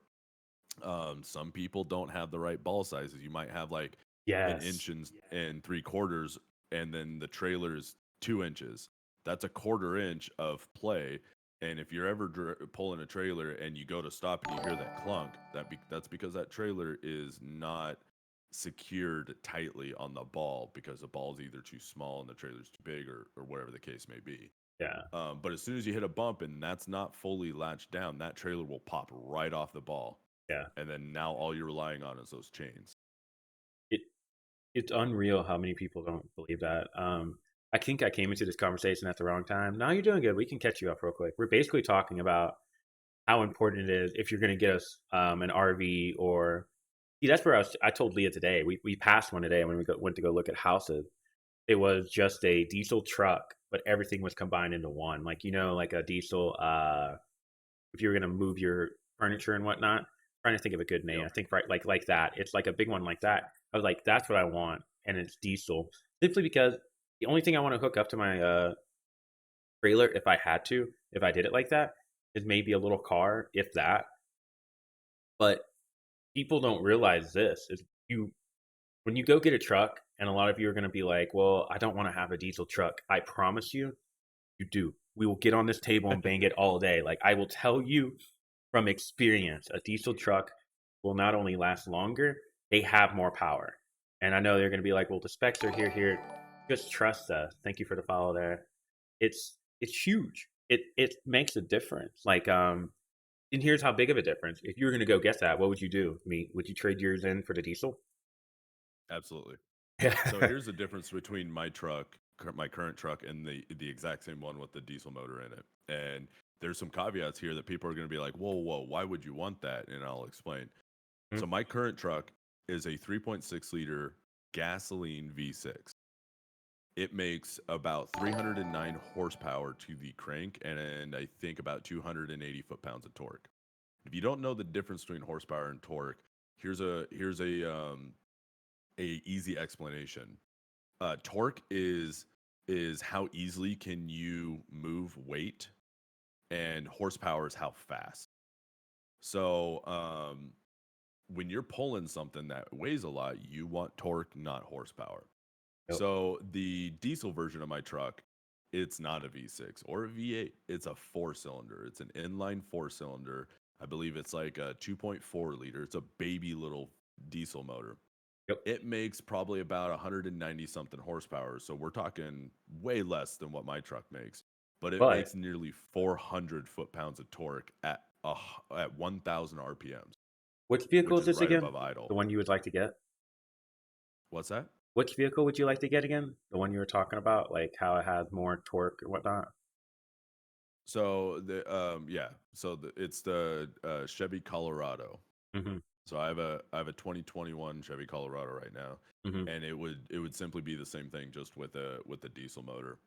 Speaker 2: some people don't have the right ball sizes. You might have like an
Speaker 1: Yes.
Speaker 2: inch and 3/4, and then the trailer is 2 inches. That's a quarter inch of play. And if you're ever pulling a trailer and you go to stop and you hear that clunk, that's because that trailer is not secured tightly on the ball because the ball's either too small and the trailer's too big, or whatever the case may be.
Speaker 1: Yeah.
Speaker 2: But as soon as you hit a bump and that's not fully latched down, that trailer will pop right off the ball,
Speaker 1: Yeah.
Speaker 2: and then now all you're relying on is those chains.
Speaker 1: It it's unreal how many people don't believe that. I think I came into this conversation at the wrong time. Now you're doing good. We can catch you up real quick. We're basically talking about how important it is if you're going to get us an RV or see. That's where I told Leah today. We passed one today when went to go look at houses. It was just a diesel truck, but everything was combined into one. Like like a diesel. If you were going to move your furniture and whatnot. Trying to think of a good name.
Speaker 2: Yep.
Speaker 1: I think right like that. It's like a big one like that. I was like, that's what I want, and it's diesel. Simply because the only thing I want to hook up to my trailer, if I had to, if I did it like that, is maybe a little car, if that. But people don't realize this is you when you go get a truck, and a lot of you are going to be like, well, I don't want to have a diesel truck. I promise you, you do. We will get on this table and bang it all day. Like I will tell you from experience, a diesel truck will not only last longer, they have more power. And I know they're going to be like, well, the specs are here. Just trust us. Thank you for the follow there. It's huge. It makes a difference. And here's how big of a difference. If you were going to go get that, what would you do? Would you trade yours in for the diesel?
Speaker 2: Absolutely. So
Speaker 1: Yeah.
Speaker 2: here's the difference between my current truck, and the exact same one with the diesel motor in it. And there's some caveats here that people are going to be like, whoa, whoa, why would you want that? And I'll explain. So my current truck is a 3.6 liter gasoline V6. It makes about 309 horsepower to the crank, and I think about 280 foot-pounds of torque. If you don't know the difference between horsepower and torque, here's a easy explanation. Torque is how easily can you move weight, and horsepower is how fast. So when you're pulling something that weighs a lot, you want torque, not horsepower.
Speaker 1: Yep.
Speaker 2: So the diesel version of my truck, it's not a V6 or a V8. It's a four cylinder. It's an inline four cylinder. I believe it's like a 2.4 liter. It's a baby little diesel motor.
Speaker 1: Yep.
Speaker 2: It makes probably about 190 something horsepower. So we're talking way less than what my truck makes, but it
Speaker 1: But
Speaker 2: makes nearly 400 foot-pounds of torque at 1,000 RPMs,
Speaker 1: which vehicle
Speaker 2: which
Speaker 1: is
Speaker 2: is
Speaker 1: this
Speaker 2: right
Speaker 1: again?
Speaker 2: above
Speaker 1: The
Speaker 2: idle.
Speaker 1: one you would like to get?
Speaker 2: What's that?
Speaker 1: Which vehicle would you like to get again? The one you were talking about, like how it has more torque or whatnot.
Speaker 2: So it's the Chevy Colorado.
Speaker 1: Mm-hmm.
Speaker 2: So I have a 2021 Chevy Colorado right now,
Speaker 1: Mm-hmm.
Speaker 2: and it would simply be the same thing, just with a diesel motor.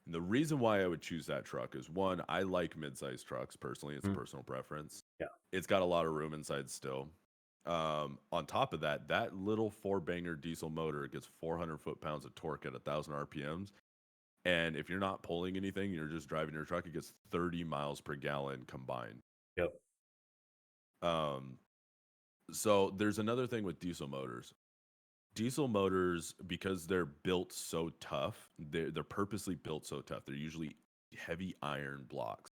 Speaker 2: And the reason why I would choose that truck is, one, I like mid-sized trucks personally. It's a
Speaker 1: Mm-hmm.
Speaker 2: personal preference.
Speaker 1: Yeah.
Speaker 2: It's got a lot of room inside still. On top of that, that little four banger diesel motor gets 400 foot-pounds of torque at 1,000 RPMs. And if you're not pulling anything, you're just driving your truck, it gets 30 miles per gallon combined.
Speaker 1: Yep.
Speaker 2: Um, so there's another thing with diesel motors. Diesel motors, because they're built so tough, they're purposely built so tough. They're usually heavy iron blocks,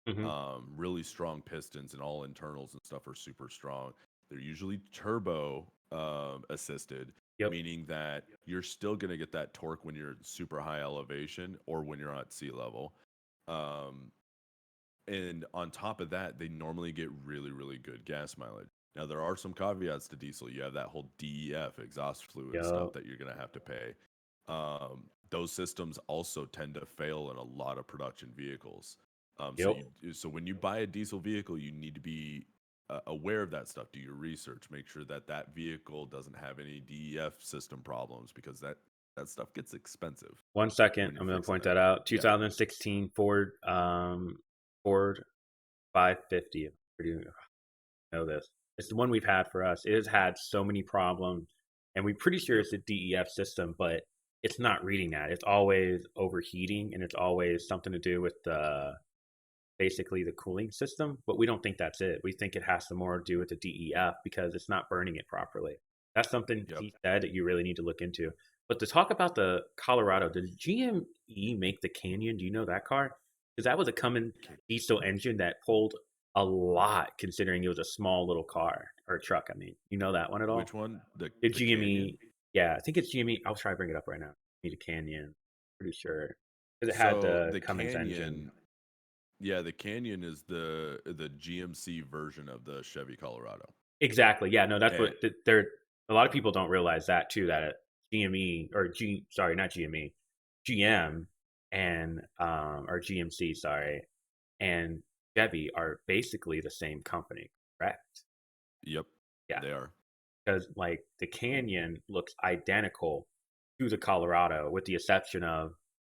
Speaker 1: Mm-hmm.
Speaker 2: really strong pistons, and all internals and stuff are super strong. They're usually turbo assisted,
Speaker 1: Yep.
Speaker 2: meaning that you're still going to get that torque when you're at super high elevation or when you're at sea level. Um, and on top of that, they normally get really, really good gas mileage. Now, there are some caveats to diesel. You have that whole DEF exhaust fluid stuff
Speaker 1: Yep.
Speaker 2: that you're going to have to pay. Those systems also tend to fail in a lot of production vehicles.
Speaker 1: Yep.
Speaker 2: So when you buy a diesel vehicle, you need to be aware of that stuff. Do your research. Make sure that that vehicle doesn't have any DEF system problems, because that stuff gets expensive
Speaker 1: 1 second.
Speaker 2: when you're
Speaker 1: I'm going to
Speaker 2: fixing
Speaker 1: point
Speaker 2: it.
Speaker 1: that out.
Speaker 2: Yeah.
Speaker 1: 2016 Ford 550. Pretty know this. It's the one we've had for us. It has had so many problems, and we're pretty sure
Speaker 2: Yep.
Speaker 1: it's a DEF system, but it's not reading that. It's always overheating, and it's always something to do with the basically the cooling system. But we don't think that's it. We think it has to more do with the DEF because it's not burning it properly. That's something
Speaker 2: Yep.
Speaker 1: he said that you really need to look into. But to talk about the Colorado, does GME make the Canyon? Do you know that car? Because that was a Cummins
Speaker 2: Okay.
Speaker 1: diesel engine that pulled a lot, considering it was a small little car or truck. I mean, you know that one at
Speaker 2: Which
Speaker 1: all?
Speaker 2: one?
Speaker 1: The
Speaker 2: The Canyon?
Speaker 1: GME, yeah, I think it's GME. I'll try to bring it up right now. Need a Canyon, pretty sure, because it had
Speaker 2: So
Speaker 1: the
Speaker 2: the
Speaker 1: Cummins engine.
Speaker 2: Canyon, yeah, the Canyon is the GMC version of the Chevy Colorado.
Speaker 1: Exactly. Yeah, no, that's what
Speaker 2: And
Speaker 1: they're. A lot of people don't realize that too. That GME or sorry, not GME, GM and or GMC, sorry, and Chevy are basically the same company, correct?
Speaker 2: yep,
Speaker 1: Yeah,
Speaker 2: they are.
Speaker 1: because like the Canyon looks identical to the Colorado, with the exception of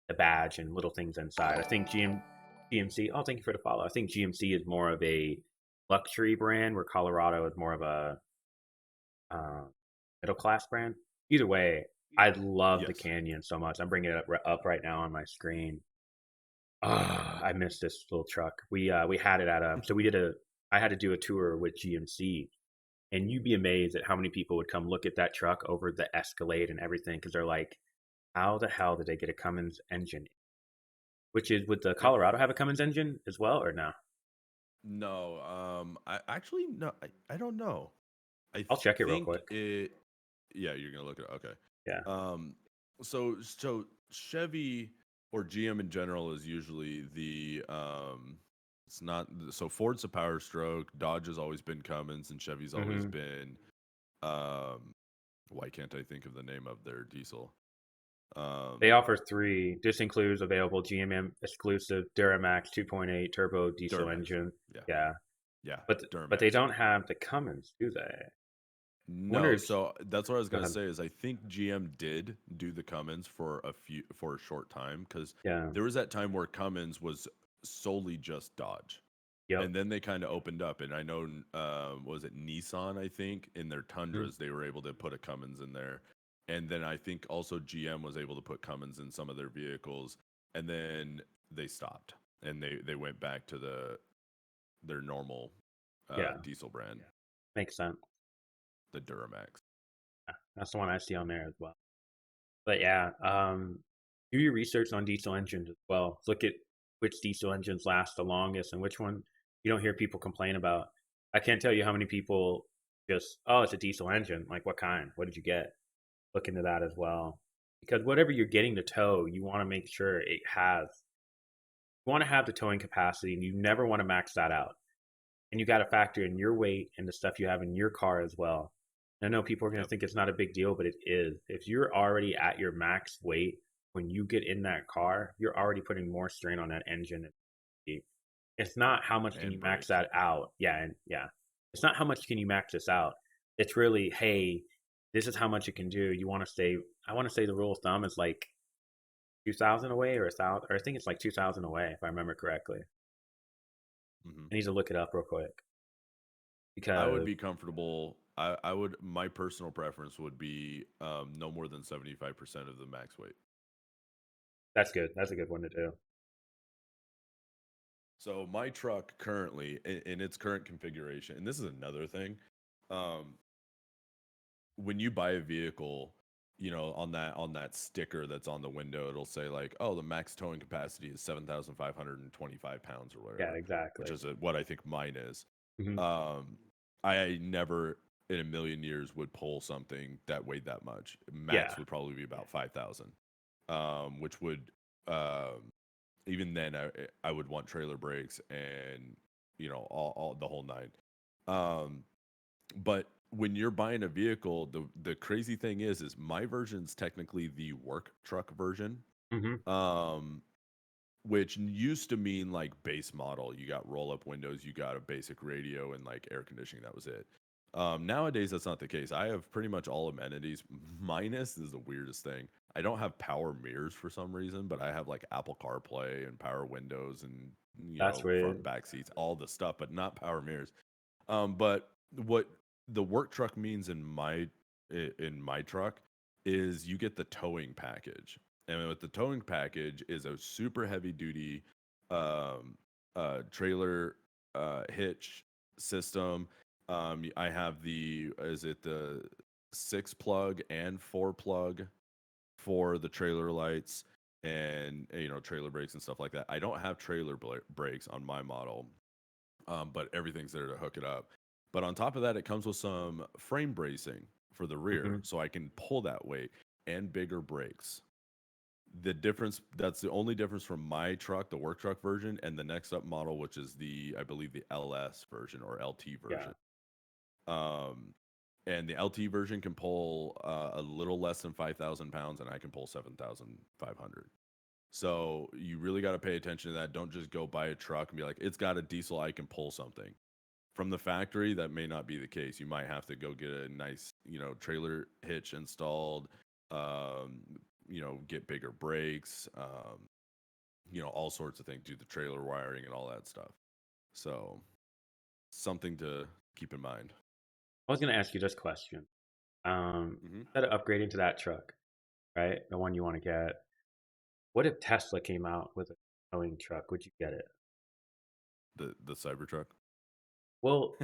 Speaker 1: the badge and little things inside. I think GMC. Oh, thank you for the follow. I think GMC is more of a luxury brand, where Colorado is more of a uh, middle class brand. Either way, I love the
Speaker 2: Yes.
Speaker 1: Canyon so much. I'm bringing it up right now on my screen. Ah, I miss this little truck. We had it at a so we did a I had to do a tour with GMC, and you'd be amazed at how many people would come look at that truck over the Escalade and everything because they're like, how the hell did they get a Cummins engine? Which is, would the
Speaker 2: It,
Speaker 1: Colorado have a Cummins engine as well or no?
Speaker 2: no, I actually no, I don't know. I
Speaker 1: I'll check it real
Speaker 2: think
Speaker 1: quick.
Speaker 2: it. Yeah, you're gonna look at it. Okay.
Speaker 1: Yeah.
Speaker 2: So Chevy or GM in general is usually the It's not so Ford's a Power Stroke, Dodge has always been Cummins, and Chevy's always
Speaker 1: hmm
Speaker 2: been um. Why can't I think of the name of their diesel?
Speaker 1: They
Speaker 2: Um,
Speaker 1: offer three. This includes available GMM exclusive Duramax 2.8 turbo diesel
Speaker 2: Duramax.
Speaker 1: engine.
Speaker 2: Yeah,
Speaker 1: Yeah,
Speaker 2: yeah,
Speaker 1: but they
Speaker 2: Duramax.
Speaker 1: don't have the Cummins, do they? Wonder
Speaker 2: No,
Speaker 1: if.
Speaker 2: so that's what I was
Speaker 1: Go
Speaker 2: gonna
Speaker 1: ahead.
Speaker 2: say is I think GM did do the Cummins for a short time because
Speaker 1: Yeah.
Speaker 2: there was that time where Cummins was solely just Dodge,
Speaker 1: Yep.
Speaker 2: and then they kind of opened up. And I know, was it Nissan? I think in their
Speaker 1: Mhm.
Speaker 2: Tundras they were able to put a Cummins in there, and then I think also GM was able to put Cummins in some of their vehicles, and then they stopped and they went back to their normal
Speaker 1: Yeah.
Speaker 2: diesel brand,
Speaker 1: Makes sense.
Speaker 2: the Duramax.
Speaker 1: Yeah, that's the one I see on there as well. But yeah, do your research on diesel engines as well. Look at which diesel engines last the longest and which one you don't hear people complain about. I can't tell you how many people just, oh, it's a diesel engine. Like, what kind? What did you get? Look into that as well. Because whatever you're getting to tow, you want to make sure it has, you want to have the towing capacity, and you never want to max that out. And you got to factor in your weight and the stuff you have in your car as well. I know people are going to
Speaker 2: Yep,
Speaker 1: think it's not a big deal, but it is. If you're already at your max weight when you get in that car, you're already putting more strain on that engine. It's not how much can you
Speaker 2: and
Speaker 1: max
Speaker 2: brakes.
Speaker 1: that out. Yeah, and yeah, it's not how much can you max this out. It's really, hey, this is how much it can do. You want to say, I want to say the rule of thumb is like 2,000 away or 1,000, or I think it's like 2,000 away if I remember correctly.
Speaker 2: Hmm.
Speaker 1: I need to look it up real quick
Speaker 2: I would
Speaker 1: because
Speaker 2: be comfortable. I would. My personal preference would be no more than 75% of the max weight.
Speaker 1: that's good. That's a good one to do.
Speaker 2: So my truck currently, in its current configuration, and this is another thing, um, when you buy a vehicle, on that sticker that's on the window, it'll say like, "Oh, the max towing capacity is 7,525 pounds or
Speaker 1: Yeah,
Speaker 2: whatever," which
Speaker 1: exactly.
Speaker 2: is what I think mine is.
Speaker 1: Mhm.
Speaker 2: Um, I never in a million years would pull something that weighed that much.
Speaker 1: Yeah,
Speaker 2: Max would probably be about 5,000, which would even then I would want trailer brakes and all the whole nine. Um, but when you're buying a vehicle, the crazy thing is my version's technically the work truck version.
Speaker 1: mhm.
Speaker 2: Um, which used to mean like base model. You got roll up windows, you got a basic radio and like air conditioning. That was it. Nowadays, that's not the case. I have pretty much all amenities. Minus is the weirdest thing. I don't have power mirrors for some reason, but I have like Apple CarPlay and power windows and
Speaker 1: That's
Speaker 2: front
Speaker 1: weird.
Speaker 2: and back seats, all the stuff, but not power mirrors. But what the work truck means in my truck is you get the towing package. And with the towing package is a super heavy duty um trailer hitch system. I have the is it the 6 plug and 4 plug for the trailer lights and trailer brakes and stuff like that. I don't have brakes on my model, but everything's there to hook it up. But on top of that, it comes with some frame bracing for the rear,
Speaker 1: Hmm.
Speaker 2: so I can pull that weight and bigger brakes. The difference that's the only difference from my truck, the work truck version, and the next up model, which is I believe the LS version or LT
Speaker 1: Yeah.
Speaker 2: version. Um, and the LT version can pull a little less than 5,000 pounds, and I can pull 7,500. So you really got to pay attention to that. Don't just go buy a truck and be like, it's got a diesel, I can pull something. From the factory, that may not be the case. You might have to go get a nice, trailer hitch installed, um, get bigger brakes, all sorts of things, do the trailer wiring and all that stuff. So something to keep in mind.
Speaker 1: I was going to ask you this question.
Speaker 2: Hmm.
Speaker 1: Instead of upgrading to that truck, right, the one you want to get, what if Tesla came out with a towing truck? Would you get it?
Speaker 2: The Cybertruck.
Speaker 1: Well,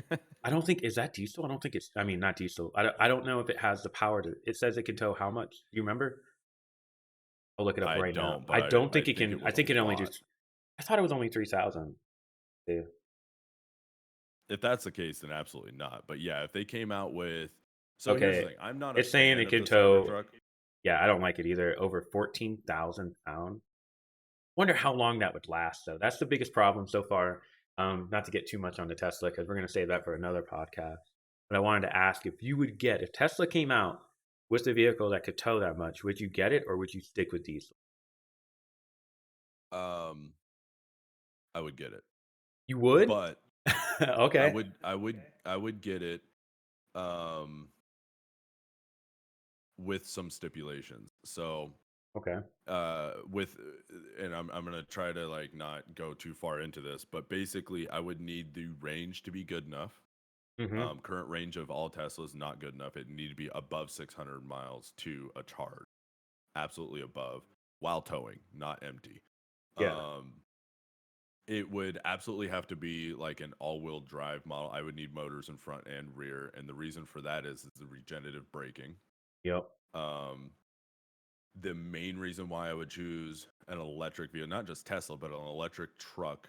Speaker 1: I don't think is that diesel. I don't think it's. I mean, not diesel. I don't know if it has the power to. It says it can tow how much? Do you remember? I'll look it up
Speaker 2: I
Speaker 1: right now.
Speaker 2: don't, but
Speaker 1: I don't
Speaker 2: I
Speaker 1: think it
Speaker 2: think
Speaker 1: can.
Speaker 2: it
Speaker 1: I
Speaker 2: was a
Speaker 1: think it only
Speaker 2: lot.
Speaker 1: does. I thought it was only 3,000. Yeah.
Speaker 2: If that's the case, then absolutely not. But yeah, if they came out with, so here's the
Speaker 1: Okay.
Speaker 2: thing: I'm not a
Speaker 1: It's saying
Speaker 2: fan
Speaker 1: it
Speaker 2: of
Speaker 1: can
Speaker 2: the
Speaker 1: tow.
Speaker 2: Cybertruck.
Speaker 1: Yeah, I don't like it either. Over 14,000 pounds. Wonder how long that would last, though. That's the biggest problem so far. Not to get too much on the Tesla because we're going to save that for another podcast. But I wanted to ask if you would get if Tesla came out with a vehicle that could tow that much, would you get it or would you stick with diesel?
Speaker 2: Um, I would get it,
Speaker 1: You would?
Speaker 2: but I
Speaker 1: Okay.
Speaker 2: would, I would, I would get it, um, with some stipulations. So,
Speaker 1: Okay.
Speaker 2: and I'm gonna try to like not go too far into this, but basically, I would need the range to be good enough.
Speaker 1: Mm-hmm.
Speaker 2: Current range of all Teslas not good enough. It need to be above 600 miles to a charge, absolutely above, while towing, not empty.
Speaker 1: Yeah.
Speaker 2: Um, it would absolutely have to be like an all-wheel drive model. I would need motors in front and rear, and the reason for that is the regenerative braking.
Speaker 1: Yep.
Speaker 2: Um, the main reason why I would choose an electric vehicle, not just Tesla, but an electric truck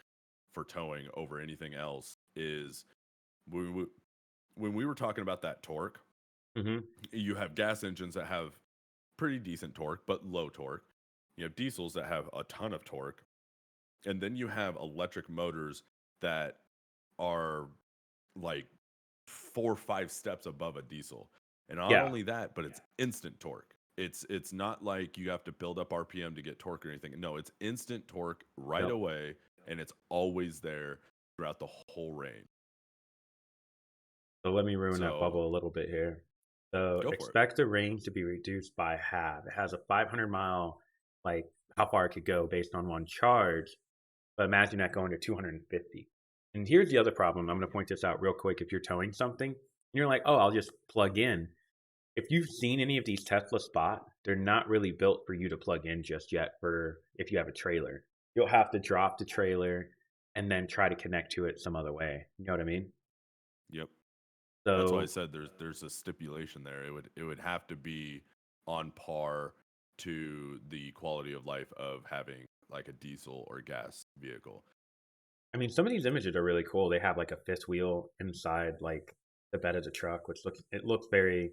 Speaker 2: for towing over anything else, is when we, when we were talking about that torque.
Speaker 1: Mm-hmm.
Speaker 2: You have gas engines that have pretty decent torque, but low torque. You have diesels that have a ton of torque, and then you have electric motors that are like 4 or 5 steps above a diesel. And not
Speaker 1: Yeah.
Speaker 2: only that, but it's instant torque. It's not like you have to build up RPM to get torque or anything. No, it's instant torque right
Speaker 1: Yep.
Speaker 2: away, and it's always there throughout the whole range.
Speaker 1: So let me ruin that
Speaker 2: So
Speaker 1: bubble a little bit here. So
Speaker 2: go for it.
Speaker 1: expect the range to be reduced by half. It has a 500-mile, like how far it could go based on one charge. But imagine that going to 250. And here's the other problem. I'm going to point this out real quick. If you're towing something, and you're like, oh, I'll just plug in. If you've seen any of these Tesla Spot, they're not really built for you to plug in just yet for if you have a trailer. You'll have to drop the trailer and then try to connect to it some other way. You know what I mean?
Speaker 2: Yep. That's why I
Speaker 1: So,
Speaker 2: said there's a stipulation there. It would have to be on par to the quality of life of having like a diesel or gas vehicle.
Speaker 1: I mean, some of these images are really cool. They have like a fifth wheel inside like the bed of the truck, which looks very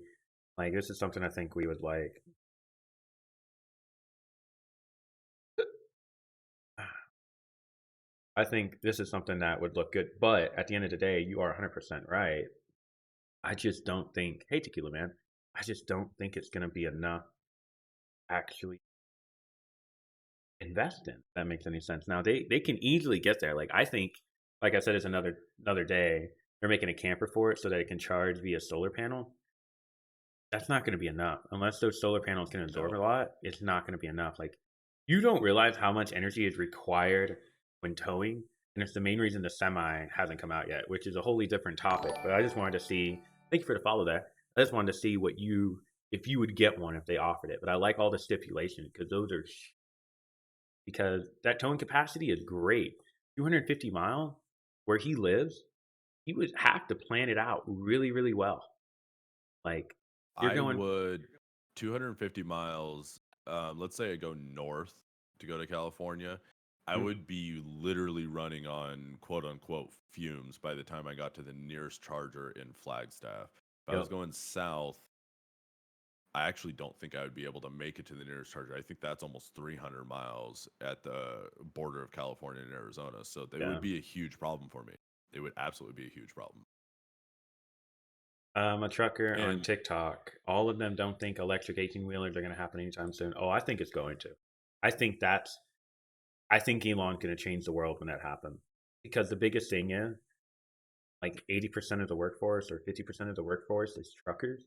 Speaker 1: like this is something I think we would like. I think this is something that would look good. But at the end of the day, you are 100% right. I just don't think, hey, Tequila Man, I just don't think it's going to be enough actually invest in. If that makes any sense. Now they can easily get there. Like I think, like I said, it's another day. They're making a camper for it so that it can charge via solar panel. That's not going to be enough unless those solar panels can absorb a
Speaker 2: No.
Speaker 1: lot. It's not going to be enough. Like you don't realize how much energy is required when towing. and it's the main reason the semi hasn't come out yet, which is a wholly different topic. But I just wanted to see. Thank you for the follow there. I just wanted to see what you if you would get one if they offered it. But I like all the stipulations because because that towing capacity is great. 250 miles where he lives, he would have to plan it out really, really well. Like you're
Speaker 2: I
Speaker 1: going,
Speaker 2: would 250 miles. Let's say I go north to go to California. I
Speaker 1: mm,
Speaker 2: would be literally running on quote unquote fumes by the time I got to the nearest charger in Flagstaff. If I was
Speaker 1: yep,
Speaker 2: going south, I actually don't think I would be able to make it to the nearest charger. I think that's almost 300 miles at the border of California and Arizona. So they
Speaker 1: yeah.
Speaker 2: would be a huge problem for me. It would absolutely be a huge problem.
Speaker 1: A trucker on
Speaker 2: And
Speaker 1: TikTok. All of them don't think electric 18 wheelers are going to happen anytime soon. Oh, I think it's going to. I think that's. I think Elon's going to change the world when that happens because the biggest thing is like 80% of the workforce or 50% of the workforce is truckers.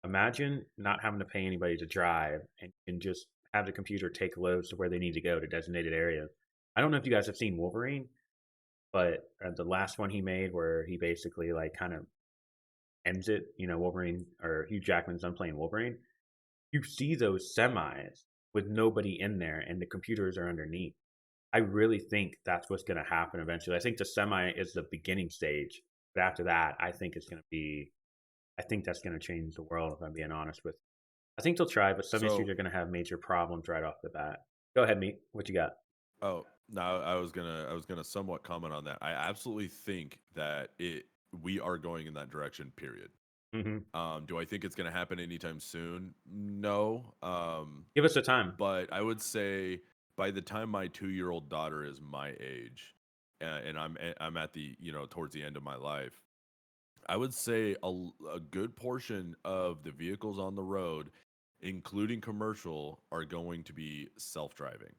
Speaker 1: Imagine not having to pay anybody to drive and can just have the computer take loads to where they need to go to designated areas. I don't know if you guys have seen Wolverine, but the last one he made where he basically like kind of ends it, Wolverine or Hugh Jackman's done playing Wolverine. You see those semis with nobody in there and the computers are underneath. I really think that's what's going to happen eventually. I think the semi is the beginning stage, but after that, I think it's going to be. I think that's going to change the world. If I'm being honest with, I think they'll try, but some issues
Speaker 2: so
Speaker 1: are going to have major problems right off the bat. Go ahead, meet. What you got?
Speaker 2: Oh, no, I was gonna somewhat comment on that. I absolutely think that we are going in that direction, period.
Speaker 1: Hmm.
Speaker 2: Do I think it's gonna happen anytime soon? No.
Speaker 1: Give us a time.
Speaker 2: But I would say by the time my 2-year-old daughter is my age, and I'm at the, towards the end of my life, I would say a good portion of the vehicles on the road, including commercial, are going to be self-driving.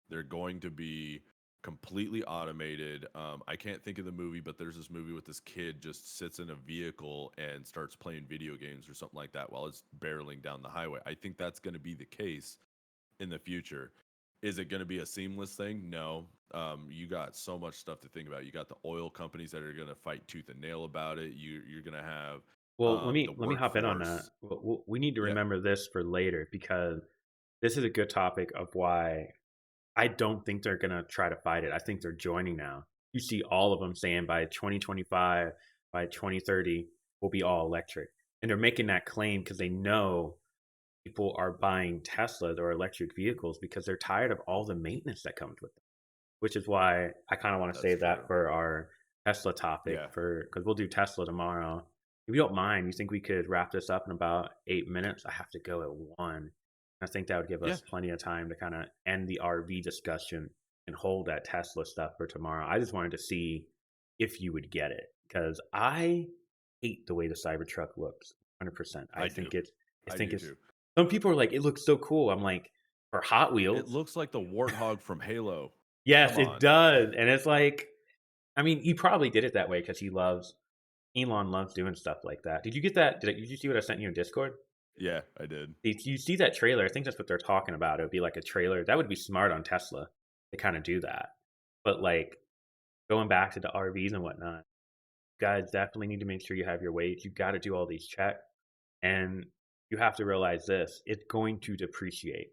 Speaker 2: They're going to be completely automated. I can't think of the movie, but there's this movie with this kid just sits in a vehicle and starts playing video games or something like that while it's barreling down the highway. I think that's going to be the case in the future. Is it going to be a seamless thing? No. You got so much stuff to think about. You got the oil companies that are going to fight tooth and nail about it. You're going to have
Speaker 1: Well,
Speaker 2: the
Speaker 1: let me hop in on that.
Speaker 2: workforce.
Speaker 1: We need to
Speaker 2: Yeah.
Speaker 1: remember this for later because this is a good topic of why I don't think they're going to try to fight it. I think they're joining now. You see all of them saying by 2025, by 2030, we'll be all electric. And they're making that claim because they know people are buying Teslas or electric vehicles because they're tired of all the maintenance that comes with them, which is why I kind of want to
Speaker 2: That's
Speaker 1: save that
Speaker 2: true.
Speaker 1: for our Tesla topic
Speaker 2: Yeah.
Speaker 1: for because we'll do Tesla tomorrow. If you don't mind, you think we could wrap this up in about 8 minutes? I have to go at one. I think that would give
Speaker 2: Yeah.
Speaker 1: us plenty of time to kind of end the RV discussion and hold that Tesla stuff for tomorrow. I just wanted to see if you would get it because I hate the way the Cybertruck looks. 100%. I
Speaker 2: I
Speaker 1: think
Speaker 2: do.
Speaker 1: it's. I
Speaker 2: I
Speaker 1: think
Speaker 2: do
Speaker 1: it's.
Speaker 2: too.
Speaker 1: Some people are like, it looks so cool. I'm like, for Hot
Speaker 2: It
Speaker 1: Wheels,
Speaker 2: looks like the warthog from Halo.
Speaker 1: yes,
Speaker 2: Come
Speaker 1: it
Speaker 2: on.
Speaker 1: does. And it's like, I mean, he probably did it that way because Elon loves doing stuff like that. Did you get that? Did you see what I sent you in Discord?
Speaker 2: Yeah, I did.
Speaker 1: If you see that trailer, I think that's what they're talking about. It would be like a trailer. That would be smart on Tesla to kind of do that. But like going back to the RVs and whatnot, you guys definitely need to make sure you have your weights. You got to do all these checks. And you have to realize this it's going to depreciate.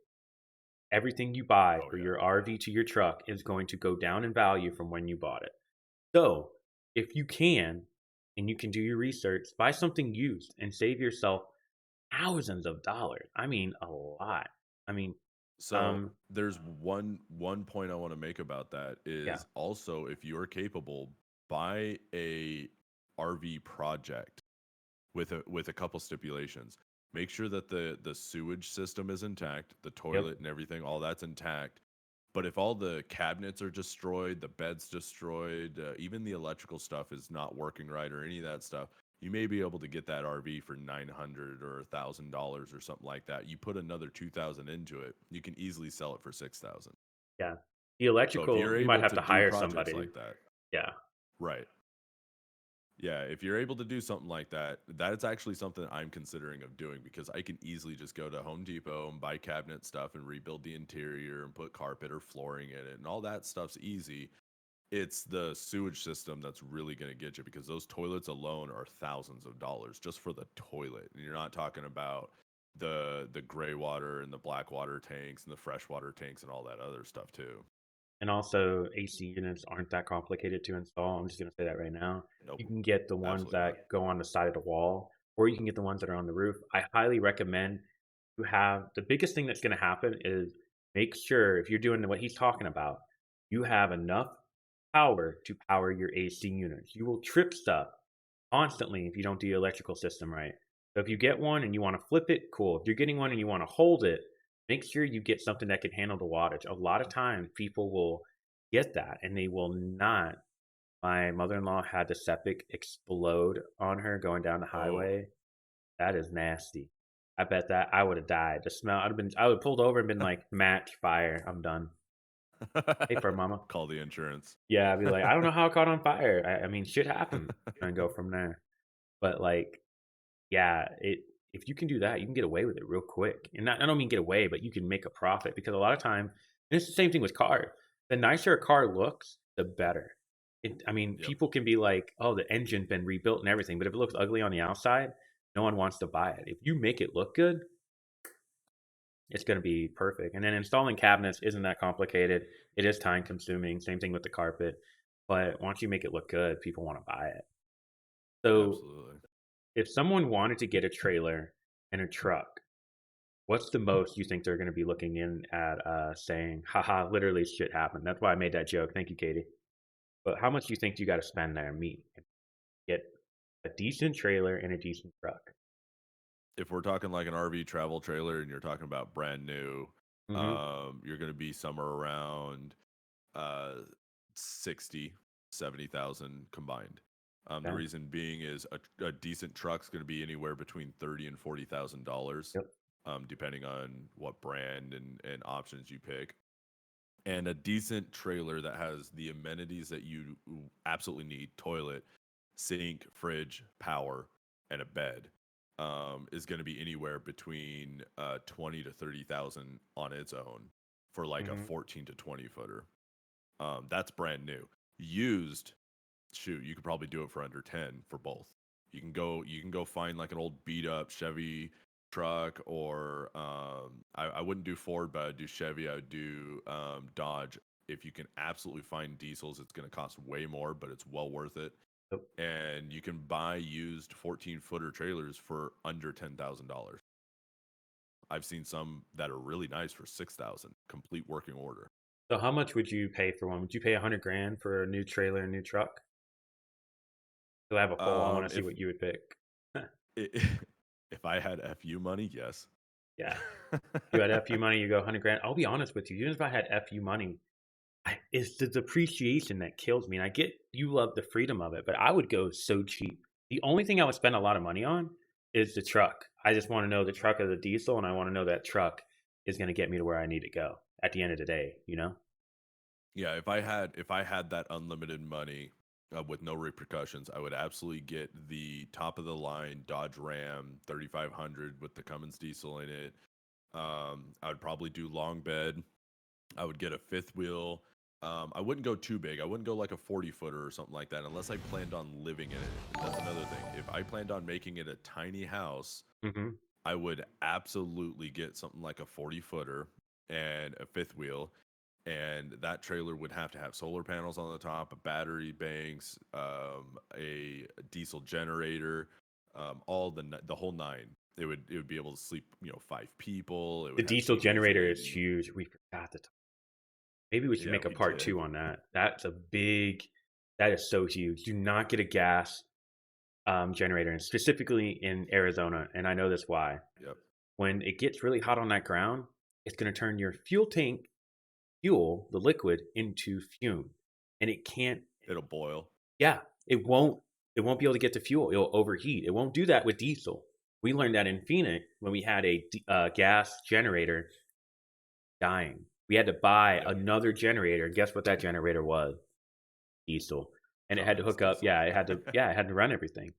Speaker 1: Everything you buy
Speaker 2: Oh
Speaker 1: for
Speaker 2: yeah.
Speaker 1: your RV to your truck is going to go down in value from when you bought it. So, if you can, and you can do your research, buy something used and save yourself thousands of dollars. I mean, a lot. I mean,
Speaker 2: So
Speaker 1: um,
Speaker 2: there's one point I want to make about that
Speaker 1: yeah,
Speaker 2: is also if you're capable, buy a RV project with a couple stipulations. Make sure that the sewage system is intact, the
Speaker 1: yep,
Speaker 2: toilet and everything, all that's intact. But if all the cabinets are destroyed, the bed's destroyed, even the electrical stuff is not working right or any of that stuff, you may be able to get that RV for 900 or $1,000 or something like that. You put another 2,000 into it, you can easily sell it for 6,000.
Speaker 1: yeah. The
Speaker 2: So if
Speaker 1: electrical,
Speaker 2: you're
Speaker 1: you might
Speaker 2: able
Speaker 1: have
Speaker 2: to
Speaker 1: to
Speaker 2: do
Speaker 1: hire
Speaker 2: projects
Speaker 1: somebody.
Speaker 2: like that,
Speaker 1: Yeah,
Speaker 2: right? Yeah, if you're able to do something like that, that's actually something I'm considering of doing because I can easily just go to Home Depot and buy cabinet stuff and rebuild the interior and put carpet or flooring in it, and all that stuff's easy. It's the sewage system that's really going to get you because those toilets alone are thousands of dollars just for the toilet. And you're not talking about the gray water and the black water tanks and the freshwater tanks and all that other stuff too.
Speaker 1: And also, AC units aren't that complicated to install. I'm just going to say that right now. You
Speaker 2: Nope,
Speaker 1: can get the ones
Speaker 2: absolutely not.
Speaker 1: that go on the side of the wall, or you can get the ones that are on the roof. I highly recommend you have the biggest thing that's going to happen is make sure if you're doing what he's talking about, you have enough power to power your AC units. You will trip stuff constantly if you don't do your electrical system right. So if you get one and you want to flip it, cool. If you're getting one and you want to hold it, make sure you get something that can handle the wattage. A lot of times people will get that and they will not. My mother-in-law had the septic explode on her going down the
Speaker 2: Oh,
Speaker 1: highway. That is nasty. I bet that I would have died. The smell, I would have pulled over and been like, match fire. I'm done. Hey, for mama.
Speaker 2: call the insurance.
Speaker 1: Yeah, I'd be like, I don't know how it caught on fire. I mean, shit happens, and go from there. But like, yeah, it if you can do that, you can get away with it real quick. And not, I don't mean get away, but you can make a profit because a lot of time, and it's the same thing with cars. The nicer a car looks, the better. I mean,
Speaker 2: Yep,
Speaker 1: people can be like, "Oh, the engine's been rebuilt and everything," but if it looks ugly on the outside, no one wants to buy it. If you make it look good, it's going to be perfect. And then installing cabinets isn't that complicated. It is time consuming. Same thing with the carpet. But once you make it look good, people want to buy it. So
Speaker 2: absolutely.
Speaker 1: if someone wanted to get a trailer and a truck, what's the most you think they're going to be looking in at saying, haha, literally shit happened? That's why I made that joke. Thank you, Katie. But how much do you think you got to spend there, meet, and get a decent trailer and a decent truck?
Speaker 2: If we're talking like an RV travel trailer and you're talking about brand new,
Speaker 1: Mm-hmm.
Speaker 2: you're going to be somewhere around uh 60, 70,000 combined. The
Speaker 1: Okay.
Speaker 2: reason being is a decent truck's going to be anywhere between 30 and $40,000,
Speaker 1: Yep.
Speaker 2: depending on what brand and options you pick. And a decent trailer that has the amenities that you absolutely need: toilet, sink, fridge, power, and a bed, is going to be anywhere between 20 to 30,000 on its own for like a
Speaker 1: Mm-hmm.
Speaker 2: 14 to 20 footer. That's brand new. Used, shoot, you could probably do it for under 10 for both. You can go find like an old beat up Chevy truck, or I wouldn't do Ford, but I'd do Chevy. I would do Dodge. If you can absolutely find diesels, it's going to cost way more, but it's well worth it.
Speaker 1: Yep.
Speaker 2: And you can buy used 14 footer trailers for under $10,000. I've seen some that are really nice for 6,000, complete working order.
Speaker 1: So how much would you pay for one? Would you pay 100 grand for a new trailer and new truck? So I have a poll. I want to see
Speaker 2: If
Speaker 1: what you would pick.
Speaker 2: if I had FU money, yes.
Speaker 1: Yeah. You had FU money, you go 100 grand. I'll be honest with you. Even if I had FU money, it's the depreciation that kills me. And I get you love the freedom of it, but I would go so cheap. The only thing I would spend a lot of money on is the truck. I just want to know the truck of the diesel, and I want to know that truck is going to get me to where I need to go at the end of the day, you know?
Speaker 2: Yeah, if I had that unlimited money, with no repercussions, I would absolutely get the top of the line Dodge Ram 3500 with the Cummins diesel in it. I would probably do long bed. I would get a fifth wheel. I wouldn't go too big. I wouldn't go like a 40 footer or something like that unless I planned on living in it. That's another thing. If I planned on making it a tiny house,
Speaker 1: Hmm.
Speaker 2: I would absolutely get something like a 40 footer and a fifth wheel. And that trailer would have to have solar panels on the top, battery banks, a diesel generator, all the whole nine. It would be able to sleep, 5 people. It
Speaker 1: The
Speaker 2: would have
Speaker 1: diesel
Speaker 2: TVs in
Speaker 1: generator
Speaker 2: it.
Speaker 1: is huge. We forgot to talk. Maybe we should
Speaker 2: Yeah,
Speaker 1: make a
Speaker 2: we
Speaker 1: part
Speaker 2: did.
Speaker 1: two on that. That is so huge. Do not get a gas generator, and specifically in Arizona. And I know this why.
Speaker 2: Yep.
Speaker 1: When it gets really hot on that ground, it's going to turn your fuel tank fuel, the liquid, into fume, and it can't.
Speaker 2: It'll boil.
Speaker 1: Yeah, it won't. It won't be able to get the fuel. It'll overheat. It won't do that with diesel. We learned that in Phoenix when we had a gas generator dying. We had to buy
Speaker 2: Yep.
Speaker 1: another generator. Guess what that generator was? Diesel, and it had to
Speaker 2: Cummins
Speaker 1: hook up.
Speaker 2: diesel.
Speaker 1: Yeah, it had to. Yeah, it had to run everything.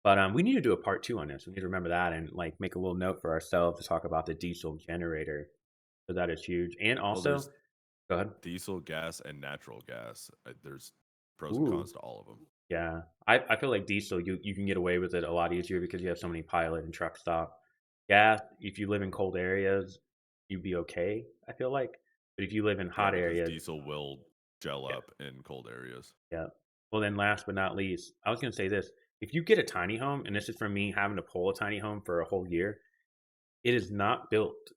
Speaker 1: But we need to do a part two on this. We need to remember that and like make a little note for ourselves to talk about the diesel generator. So that is huge. And
Speaker 2: Well,
Speaker 1: also,
Speaker 2: there's
Speaker 1: Go ahead.
Speaker 2: Diesel, gas, and natural gas. There's pros and
Speaker 1: Ooh,
Speaker 2: cons to all of them.
Speaker 1: yeah. I feel like diesel, you can get away with it a lot easier because you have so many pilot and truck stop. Gas, if you live in cold areas, you'd be okay, I feel like. But if you live in
Speaker 2: Yeah,
Speaker 1: hot
Speaker 2: because
Speaker 1: areas,
Speaker 2: diesel will gel
Speaker 1: yeah,
Speaker 2: up in cold areas.
Speaker 1: yeah. Well, then last but not least, I was gonna say this. If you get a tiny home, and this is from me having to pull a tiny home for a whole year, it is not built to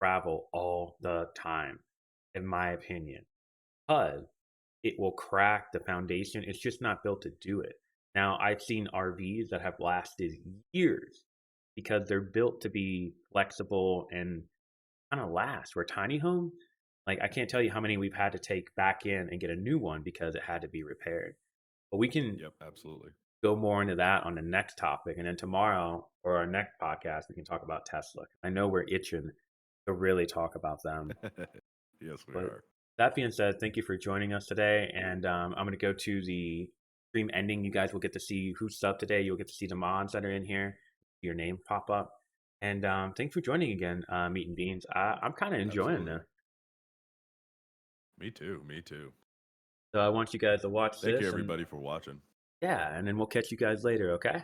Speaker 1: travel all the time, in my opinion. Because it will crack the foundation. It's just not built to do it. Now, I've seen RVs that have lasted years because they're built to be flexible and kind of last. Where tiny home, like I can't tell you how many we've had to take back in and get a new one because it had to be repaired. But we can
Speaker 2: Yep, absolutely.
Speaker 1: go more into that on the next topic. And then tomorrow or our next podcast, we can talk about Tesla. I know we're itching to really talk about them.
Speaker 2: Yes, we
Speaker 1: But
Speaker 2: are.
Speaker 1: that being said, thank you for joining us today. And I'm going to go to the stream ending. You guys will get to see who's subbed today. You'll get to see the mods that are in here, your name pop up. And thanks for joining again, Meat and Beans. I'm kind of enjoying
Speaker 2: Absolutely.
Speaker 1: this.
Speaker 2: Me too. Me too.
Speaker 1: So I want you guys to watch
Speaker 2: Thank you,
Speaker 1: this. And
Speaker 2: everybody, for watching.
Speaker 1: yeah, and then we'll catch you guys later, okay?